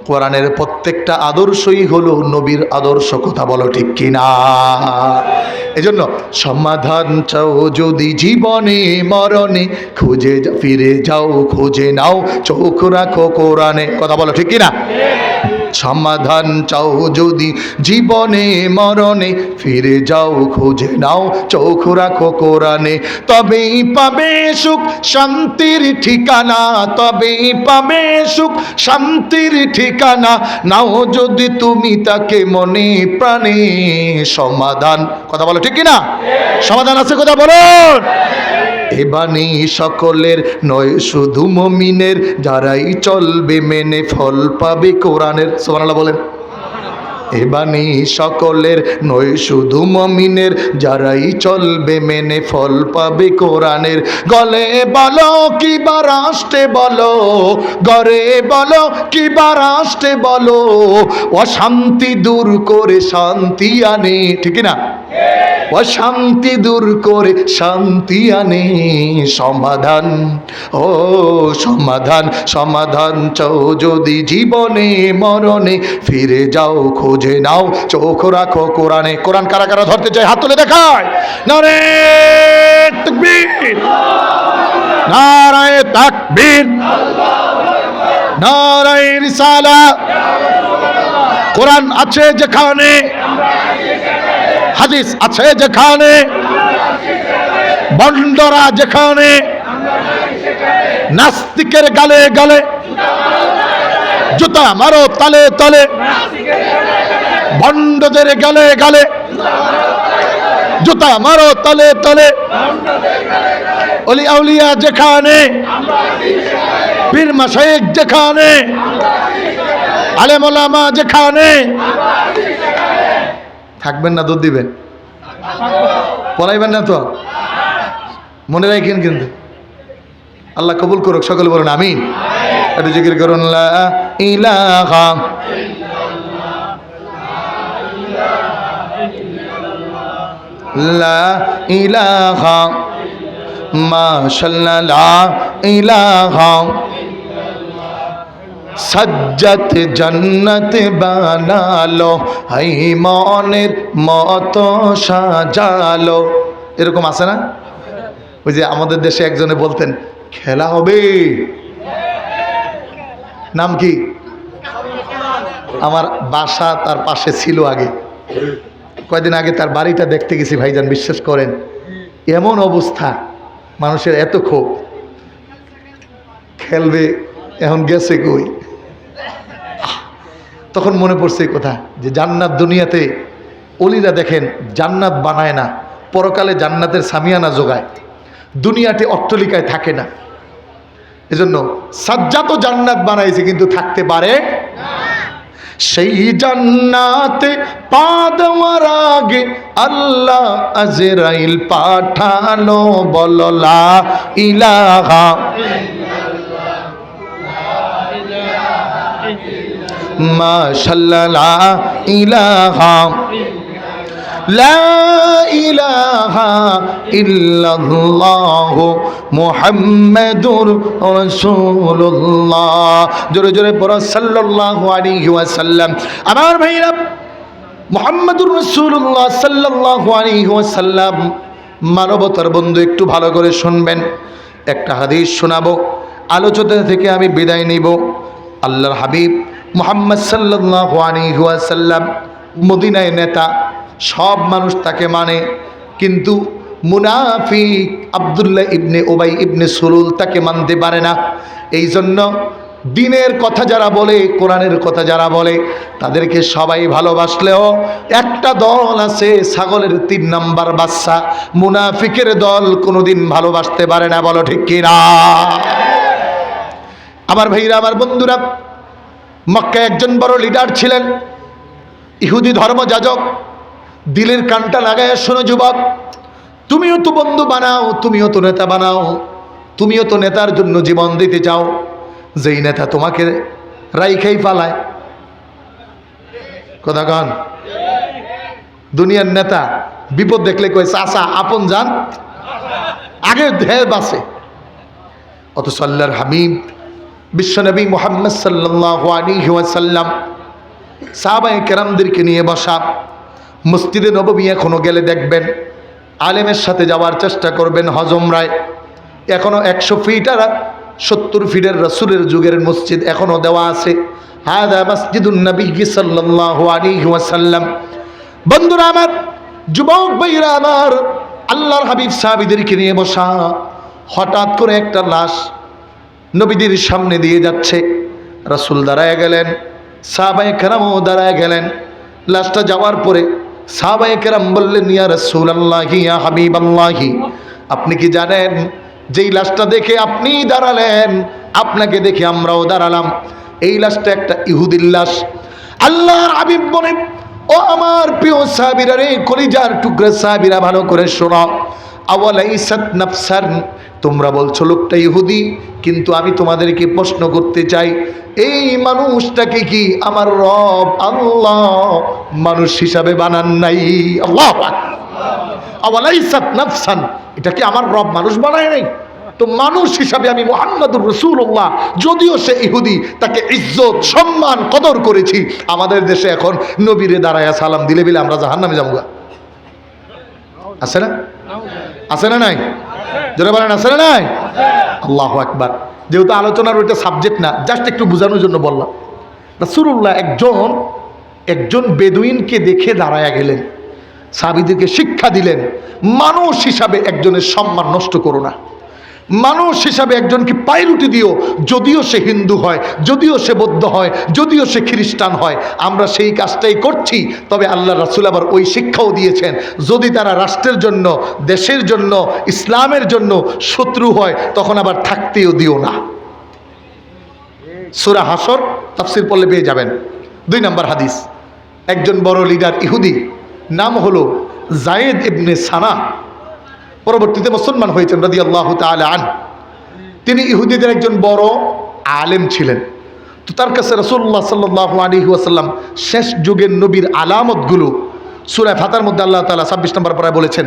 কোরআনের প্রত্যেকটা আদর্শই হলো নবীর আদর্শ। কথা বলো ঠিক কিনা? এজন্য সমাধান চাও যদি জীবনে মরণে, খুঁজে ফিরে যাও, খুঁজে নাও, চোখ রাখো কোরআনে। কথা বলো ঠিক কিনা? সমাধান চাও যদি জীবনে মরণে, ফিরে যাও, খুঁজে নাও, চোখ রাখো কোরআনে। তবেই পাবে সুখ শান্তির ঠিকানা, তবেই পাবে সুখ শান্তির ঠিকানা। নাও যদি তুমি তাকে মনে প্রাণে। সমাধান, কথা বলো ঠিক কিনা? সমাধান আছে, কথা বলুন। এ বাণী সকলের নয়, শুধু মুমিনের, যারাই চলবে মেনে ফল পাবে কোরআনের। সুবহানাল্লাহ বলেন। এ বাণী সকলের নয়, শুধু মুমিনের, যারাই চলবে মেনে ফল পাবে কোরআনের। গলে বলো কিবা রাষ্ট্রে বলো, গরে বলো কিবা রাষ্ট্রে বলো, অশান্তি দূর করে শান্তি আনে। ঠিক না? অশান্তি দূর করে শান্তি আনে সমাধান। ও সমাধান, সমাধান চাও যদি জীবনে মরণে, ফিরে যাও খুঁজে নাও, চোখ রাখো কোরআনে। কোরআন কারা কারা ধরতে চায় হাত তুলে দেখায়। নারে তাকবীর, নারায়ে তাকবীর, নারায়ে রিসালাত। কোরআন আছে যেখানে, হাদিস আছে যেখানে, বন্ডরা যেখানে, নাস্তিকের গালে গালে জুতা মারো তালে তালে, বন্ডদের গালে গালে জুতা মারো তালে তালে। ওলি আউলিয়া যেখানে, পীর মাশায়েখ যেখানে, আলেম ওলামা যেখানে, থাকবেন না দুধ দিবেন, পলাইবেন না তো, মনে রাখেন কিন্তু। আল্লাহ কবুল করুক, সকলে বলুন আমিন। একটু জিকির করুন, লা ইলাহা লা ইলাহা মাশাআল্লাহ লা ইলাহা, সজ্জত জান্নাত বানালো, হাই মনের মতো সাজালো। এরকম আছে না? ওই যে আমাদের দেশে একজনে বলতেন খেলা হবে, নাম কি? আমার বাসা তার পাশে ছিল আগে। কয়দিন আগে তার বাড়িটা দেখতে গেছি ভাইজান, বিশ্বাস করেন এমন অবস্থা, মানুষের এত ক্ষোভ, খেলবে এখন গেছে কই। তখন মনে পড়ছে এই কথা যে জান্নাত দুনিয়াতে অলিরা দেখেন জান্নাত বানায় না, পরকালে জান্নাতের সামিয়ানা জোগায়, দুনিয়াতে অট্টালিকায় থাকে না। এজন্য সাজ্জাত জান্নাত বানাইছে কিন্তু থাকতে পারে না। সেই জান্নাতে পা দেওয়ার আগে আল্লাহ আজরাইল পাঠালো, বলো লা ইলাহা মাশাআল্লাহ লা ইলাহা লা ইলাহা ইল্লাল্লাহু মুহাম্মাদুর রাসূলুল্লাহ। জোরে জোরে পড়ো সাল্লাল্লাহু আলাইহি ওয়াসাল্লাম। আমার ভাইরা, মুহাম্মাদুর রাসূলুল্লাহ সাল্লাল্লাহু আলাইহি ওয়াসাল্লাম মানবতার বন্ধু। একটু ভালো করে শুনবেন, একটা হাদিস শোনাবো, আলোচনা থেকে আমি বিদায় নিব। আল্লাহর হাবিব মুহাম্মদ সাল্লাল্লাহু আলাইহি ওয়াসাল্লাম মদিনায় নেতা, সব মানুষ তাকে মানে, কিন্তু মুনাফিক আব্দুল্লাহ ইবনে উবাই ইবনে সুলুল তাকে মানতে পারে না। এই জন্য দিনের কথা যারা বলে, কোরআনের কথা যারা বলে, তাদেরকে সবাই ভালোবাসলেও একটা দল আছে ছাগলের 3 নাম্বার বাচ্চা, মুনাফিকের দল কোনোদিন ভালোবাসতে পারে না। বলো ঠিক কিনা? আমার ভাইরা, আমার বন্ধুরা, মক্কায় একজন বড় লিডার ছিলেন, ইহুদি ধর্মযাজক। দিলের কানটা লাগায় শোনো যুবক, তুমিও তো বন্ধু বানাও, তুমিও তো নেতা বানাও, তুমিও তো নেতার জন্য জীবন দিতে চাও। যেই নেতা তোমাকে রাইখাই পালায়, কথা কন, দুনিয়ার নেতা বিপদ দেখলে কয় চাচা আপন যান, আগে ধের বাসে। অথচ আল্লাহর হাবিব বিশ্বনবী মুহাম্মদ সাল্লাল্লাহু আলাইহি ওয়াসাল্লাম সাহাবায়ে কেরামদেরকে নিয়ে বসা। মসজিদে নববী এখনো গেলে দেখবেন, আলেমের সাথে যাওয়ার চেষ্টা করবেন হজমরায়, এখনো 100 ফিট আর 70 ফিটের রাসূলের যুগের মসজিদ এখনো দেওয়া আছে। হাদা মসজিদুন নবী সাল্লাল্লাহু আলাইহি ওয়াসাল্লাম। বন্ধুরা আমার, যুবক ভাইরা আমার, আল্লাহর হাবিব সাহাবীদেরকে নিয়ে বসা। হঠাৎ করে একটা লাশ নবীদের সামনে দিয়ে যাচ্ছে, রাসূল দাঁড়ায় গেলেন, সাহাবায়ে কেরামও দাঁড়ায় গেলেন। লাশটা যাওয়ার পরে সাহাবায়ে কেরাম বললেন, ইয়া রাসূলুল্লাহি, ইয়া হাবিবাল্লাহি, আপনি কি জানেন যেই লাশটা দেখে আপনি দাঁড়ালেন, আপনাকে দেখে আমরাও দাঁড়ালাম, এই লাশটা একটা ইহুদির লাশ। আল্লাহর হাবিব বলেন, ও আমার প্রিয় সাহাবীরা রে, কলিজার টুকরা সাহাবীরা, ভালো করে শোনো। আওয়ালাইসাত নাফসান, তোমরা বলছো লোকটা ইহুদি, কিন্তু আমি তোমাদেরকে প্রশ্ন করতে চাই, এই মানুষটাকে কি আমার রব আল্লাহ মানুষ হিসাবে বানান নাই? আল্লাহু আকবার। আওয়ালাইসাত নাফসান, এটা কি আমার রব মানুষ বানায় নাই? তো মানুষ হিসাবে আমি মুহাম্মাদুর রাসূলুল্লাহ, যদিও সে ইহুদি, তাকে ইজ্জত সম্মান কদর করেছি। আমাদের দেশে এখন নবীরে দাঁড়ায়া সালাম দিলে বিলে আমরা জাহান্নামে যাবো। আছে না? আছে না নাই? যারা বলেন আছে না নাই? আল্লাহু আকবার। যেহেতু আলোচনার ওইটা সাবজেক্ট না, জাস্ট একটু বোঝানোর জন্য বললাম। রাসূলুল্লাহ একজন বেদুইনকে দেখে দাঁড়ায়া গেলেন, সাহাবীদেরকে শিক্ষা দিলেন, মানুষ হিসাবে একজনের সম্মান নষ্ট করো না। মানুষ হিসাবে একজনকে পায়রুটি দিও, যদিও সে হিন্দু হয়, যদিও সে বৌদ্ধ হয়, যদিও সে খ্রিস্টান হয়। আমরা সেই কাজটাই করছি। তবে আল্লাহ রাসূল আবার ওই শিক্ষাও দিয়েছেন, যদি তারা রাষ্ট্রের জন্য, দেশের জন্য, ইসলামের জন্য শত্রু হয়, তখন আবার থাকতেও দিও না। সূরা হাসর তাফসীর পড়লে পেয়ে যাবেন। 2 নম্বর হাদিস। একজন বড় লিডার ইহুদি, নাম হলো যায়েদ ইবনে সানা, পরবর্তীতে মুসলমান হয়েছেন রাদিয়াল্লাহু তাআলা আনহু। তিনি ইহুদিদের একজন বড় আলেম ছিলেন। তো তার কাছে রাসূলুল্লাহ সাল্লাল্লাহু আলাইহি ওয়াসাল্লাম শেষ যুগের নবীর আলামতগুলো সূরা ফাতার মধ্যে আল্লাহ তাআলা 26 নম্বর পারায় বলেছেন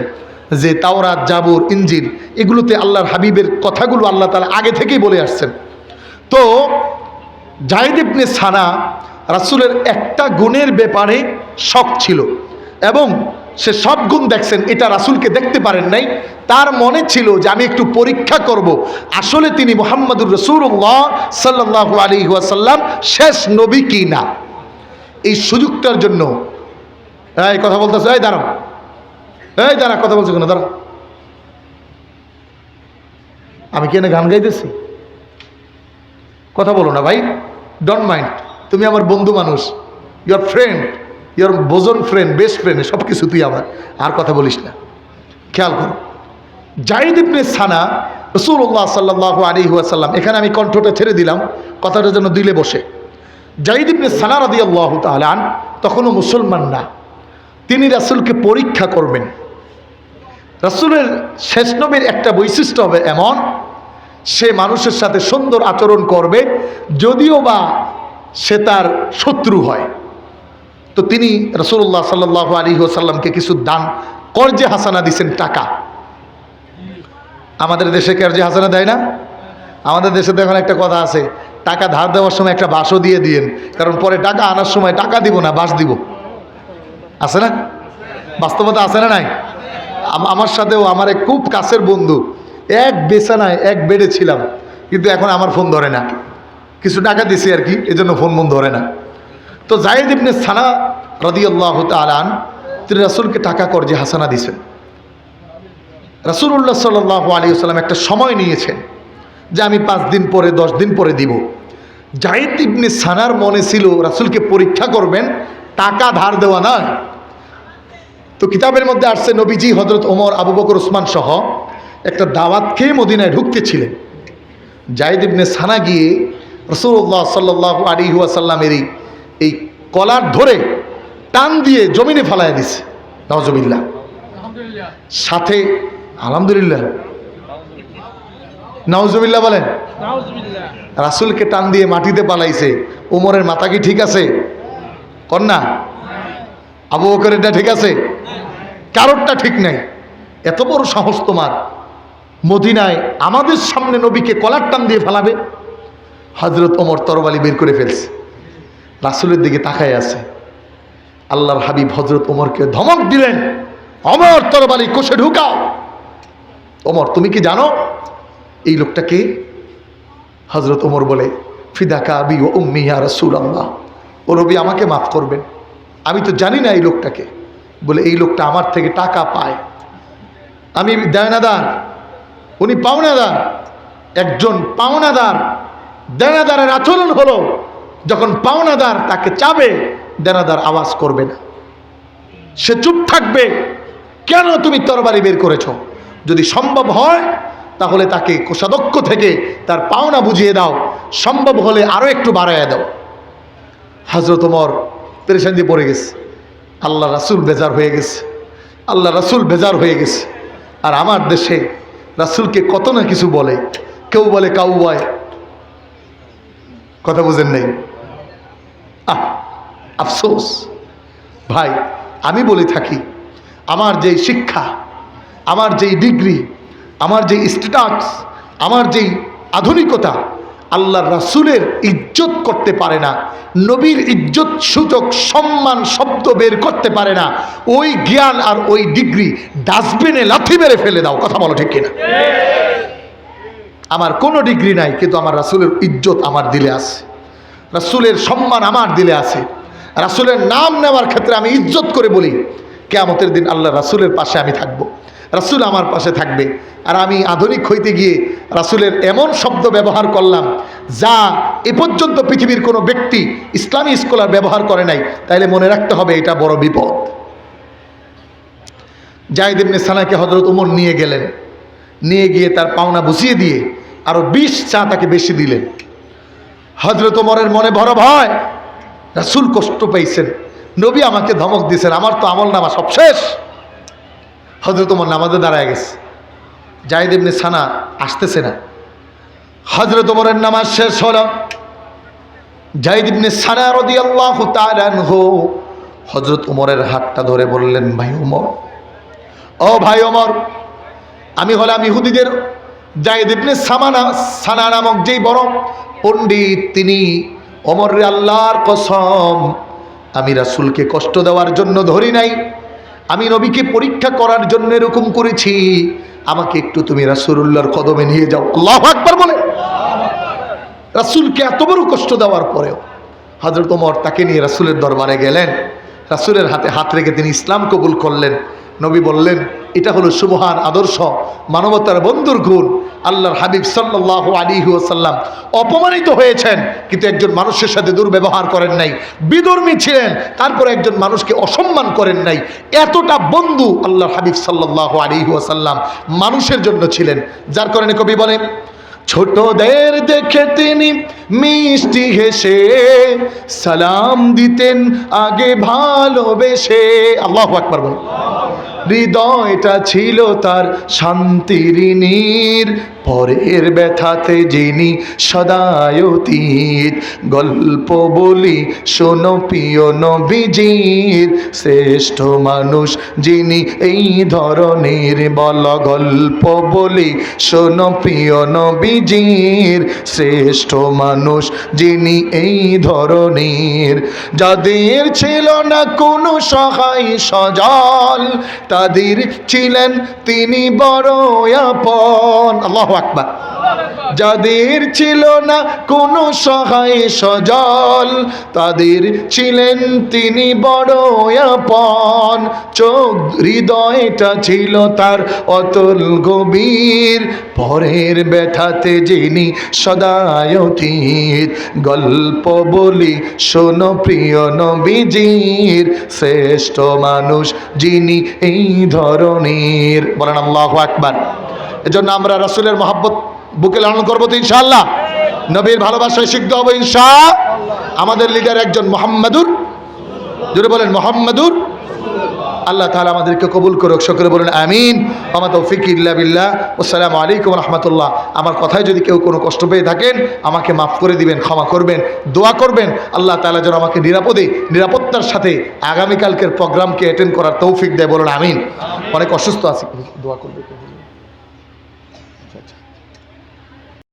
যে তাওরাত, জাবুর, ইনজিল, এগুলোতে আল্লাহর হাবিবের কথাগুলো আল্লাহ তাআলা আগে থেকেই বলে আসছেন। তো যায়েদ ইবনে সানা রাসূলের একটা গুণের ব্যাপারে শক ছিল, এবং সে সব গুণ দেখছেন, এটা রাসূলকে দেখতে পারেন নাই। তার মনে ছিল যে আমি একটু পরীক্ষা করব, আসলে তিনি মুহাম্মাদুর রাসূলুল্লাহ সাল্লাল্লাহু আলাইহি ওয়াসাল্লাম শেষ নবী কি না। এই সুযোগটার জন্য এই কথা বলতেছে, এই দাঁড়াও, এই দাঁড়া, কথা বলছো কেন, দাঁড়া। আমি কি এনে গান গাইতেছি? কথা বলো না ভাই, ডোন্ট মাইন্ড। তুমি আমার বন্ধু মানুষ, your friend, your bosom friend, best friend, সব কিছু তুই আমার, আর কথা বলিস না। খেয়াল করো, যায়েদ ইবনে সানা রাসূলুল্লাহ সাল্লাল্লাহু আলাইহি ওয়াসাল্লাম, এখানে আমি কণ্ঠটা ছেড়ে দিলাম কথাটা যেন দিলে বসে। যায়েদ ইবনে সানা রাদিয়াল্লাহু তাআলা আন তখনও মুসলমান না। তিনি রাসূলকে পরীক্ষা করবেন। রাসূলের শেষ নবীর একটা বৈশিষ্ট্য হবে এমন, সে মানুষের সাথে সুন্দর আচরণ করবে, যদিও বা সে তার শত্রু হয়। তো তিনি রাসূলুল্লাহ সাল্লাল্লাহু আলাইহি ওয়াসাল্লামকে কিছু দান, কর্জে হাসানা দিছেন, টাকা। আমাদের দেশে কর্জে হাসানা দেয় না? আমাদের দেশে তো এখন একটা কথা আছে, টাকা ধার দেওয়ার সময় একটা বাসও দিয়ে দিয়েন, কারণ পরে টাকা আনার সময় টাকা দিব না, বাস দিব। আছে না? বাস্তবতা আছে না নাই? আমার সাথেও আমার এক খুব কাছের বন্ধু, এক বিছানায় এক বেডে ছিলাম, কিন্তু এখন আমার ফোন ধরে না। কিছু টাকা দিছি আর কি, এজন্য ফোন ধরে না। তো যায়েদ ইবনে সানা রাদিয়াল্লাহু তাআলা আন তিনি রাসূলকে টাকা কর্জে হাসানা দিয়েছেন। রাসূলুল্লাহ সাল্লাল্লাহু আলাইহি ওয়াসাল্লাম একটা সময় নিয়েছেন যে আমি 5 দিন পরে, 10 দিন পরে দিব। যায়েদ ইবনে সানার মনে ছিল রাসূলকে পরীক্ষা করবেন, টাকা ধার দেওয়া না। তো কিতাবের মধ্যে আসছে নবীজি হযরত ওমর, আবু বকর, ওসমান সহ একটা দাওয়াত খেয়ে মদিনায় ঢুকতেছিলেন। যায়েদ ইবনে সানা গিয়ে রাসূলুল্লাহ সাল্লাল্লাহু আলাইহি ওয়াসাল্লামের এই কলার ধরে টান দিয়ে জমিনে ফালাইয়া দিছে। নাউজুবিল্লাহ। সাথে আলহামদুলিল্লাহ, নাউজুবিল্লাহ বলেন। রাসূলকে টান দিয়ে মাটিতে পালাইছে। ওমরের মাথা কি ঠিক আছে? কন্যা আবু বকরেরটা ঠিক আছে? কারোরটা ঠিক নাই। এত বড় সাহস তোমার, মদিনায় আমাদের সামনে নবীকে কলার টান দিয়ে ফেলাবে? হযরত ওমর তরবারি বের করে ফেলছে, রাসূলের দিকে তাকায় আছে। আল্লাহর হাবিব হযরত ওমরকে ধমক দিলেন, ওমর তরবারি কোষে ঢুকাও। ওমর, তুমি কি জানো এই লোকটা কে? হযরত ওমর বলে, ফিদাকা আবি ওয়া উম্মি ইয়া রাসূলুল্লাহ, ও নবী আমাকে মাফ করবেন, আমি তো জানি না এই লোকটাকে। বলে, এই লোকটা আমার থেকে টাকা পায়, আমি দেনাদার, উনি পাওনাদার। একজন পাওনাদার, দেনাদারের আচরণ হলো যখন পাওনাদার তাকে চাবে, দেনাদার আওয়াজ করবে না, সে চুপ থাকবে। কেন তুমি তরবারি বের করেছ? যদি সম্ভব হয় তাহলে তাকে কোষাধ্যক্ষ থেকে তার পাওনা বুঝিয়ে দাও, সম্ভব হলে আরো একটু বাড়াইয়া দাও। হযরত ওমর পেরেশান দিয়ে পড়ে গেছে। আল্লাহ রাসূল বেজার হয়ে গেছে, আল্লাহ রাসূল বেজার হয়ে গেছে। আর আমার দেশে রাসূলকে কত না কিছু বলে, কেউ বলে কাউয়ায়, কথা বুঝেন নাই? আফসোস ভাই, আমি বলে থাকি আমার যে শিক্ষা, আমার যেই ডিগ্রি, আমার যেই স্ট্যাটাস, আমার যেই আধুনিকতা আল্লাহর রাসূলের ইজ্জত করতে পারে না, নবীর ইজ্জত সূচক সম্মান শব্দ বের করতে পারে না, ওই জ্ঞান আর ওই ডিগ্রি ডাস্টবিনে লাথি মেরে ফেলে দাও। কথা বলো ঠিক কিনা? আমার কোনো ডিগ্রি নাই, কিন্তু আমার রাসূলের ইজ্জত আমার দিলে আছে, রাসূলের সম্মান আমার দিলে আছে। রাসূলের নাম নেওয়ার ক্ষেত্রে আমি ইজ্জত করে বলি, কিয়ামতের দিন আল্লাহ রাসূলের পাশে আমি থাকবো, রাসূল আমার পাশে থাকবে। আর আমি আধুনিক হইতে গিয়ে রাসূলের এমন শব্দ ব্যবহার করলাম যা এ পর্যন্ত পৃথিবীর কোনো ব্যক্তি, ইসলামী স্কলার ব্যবহার করে নাই, তাইলে মনে রাখতে হবে এটা বড় বিপদ। যায়েদ ইবনে সানাকে হযরত ওমর নিয়ে গেলেন, নিয়ে গিয়ে তার পাওনা বুঝিয়ে দিয়ে আরো 20 চা তাকে বেশি দিলেন। হযরত ওমরের মনে বড় ভয়, রাসূল কষ্ট পাইছেন, নবী আমাকে ধমক দিয়েছেন, আমার তো আমল নামা সব শেষ। হযরত ওমর নামাজে দাঁড়ায় গেছে, যায়েদ ইবনে সানা আসতেছে না। হযরত ওমরের নামাজ শেষ হলো, যায়েদ ইবনে সানা রাদিয়াল্লাহু তাআলা আনহু হযরত ওমরের হাতটা ধরে বললেন, ভাই ওমর, ও ভাই ওমর, আমি হলাম ইহুদিদের যায়েদ ইবনে সানা নামক যেই বড় পণ্ডিত, তিনি ওমর রে, আল্লাহর কসম আমি রাসূলকে কষ্ট দেওয়ার জন্য ধরি নাই, আমি নবীকে পরীক্ষা করার জন্য এরকম করেছি, আমাকে একটু তুমি রাসূলুল্লাহর কদমে নিয়ে যাও। আল্লাহু আকবার বলে। রাসূলকে এত বড় কষ্ট দেওয়ার পরেও হযরত ওমর তাকে নিয়ে রাসূলের দরবারে গেলেন, রাসূলের হাতে হাত রেখে তিনি ইসলাম কবুল করলেন। নবী বললেন, এটা হলো সুবহান আদর্শ, মানবতার বন্ধুর গুণ। আল্লাহর হাবিব সাল্লাল্লাহু আলাইহি ওয়াসাল্লাম অপমানিত হয়েছেন, কিন্তু একজন মানুষের সাথে দুর্ব্যবহার করেন নাই, বিধর্মী ছিলেন, তারপরে একজন মানুষকে অসম্মান করেন নাই। এতটা বন্ধু আল্লাহর হাবিব সাল্লাল্লাহু আলাইহি ওয়াসাল্লাম মানুষের জন্য ছিলেন, যার কারণে কবি বলেন, ছোটদের দেখে তিনি মিষ্টি হেসে সালাম দিতেন আগে ভালোবেসে। আল্লাহু আকবার বল। হৃদয়টা ছিল তার শান্তির নীর, পরের ব্যথাতে যিনি সদায় অতীত। গল্প বলি শোনো প্রিয় নবীজির, শ্রেষ্ঠ মানুষ যিনি এই ধরনের। বল গল্প বলি শোনো প্রিয় নবীজির, শ্রেষ্ঠ মানুষ যিনি এই ধরনের। যাদের ছিল না কোনো সহায় সজল, তাদের ছিলেন তিনি বড় আপন। আল্লাহু আকবার। যাদের ছিল না কোনো সহায় সজল, তাদের ছিলেন তিনি বড় আপন। চোখ হৃদয়টা ছিল তার অতল গভীর, পরের ব্যথাতে যিনি সদায় অতীত। গল্প বলি শোনো প্রিয় নবীজির, শ্রেষ্ঠ মানুষ যিনি এই ধরনের। বলেন আল্লাহু আকবার। এজন্য আমরা রাসূলের মহব্বত বুকে লালন করবো তো ইনশাআল্লাহ, নবীর ভালোবাসায় সিদ্ধ হবো ইনশাআল্লাহ। আমাদের লিডার একজন মুহাম্মাদুর, জোরে বলেন মুহাম্মাদুর। আল্লাহ তাআলা আমাদেরকে কবুল করুক, সকলে বলেন আমিন। ওয়া মা তাওফীক ইল্লা বিল্লাহ। আসসালামু আলাইকুম ওয়া রাহমাতুল্লাহ। আমার কথায় যদি কেউ কোনো কষ্ট পেয়ে থাকেন, আমাকে মাফ করে দিবেন, ক্ষমা করবেন, দোয়া করবেন আল্লাহ তাআলা যেন আমাকে নিরাপত্তার সাথে আগামীকালকের প্রোগ্রামকে অ্যাটেন্ড করার তৌফিক দেয়। বলুন আমিন। অনেক অসুস্থ আছি, দোয়া করবেন।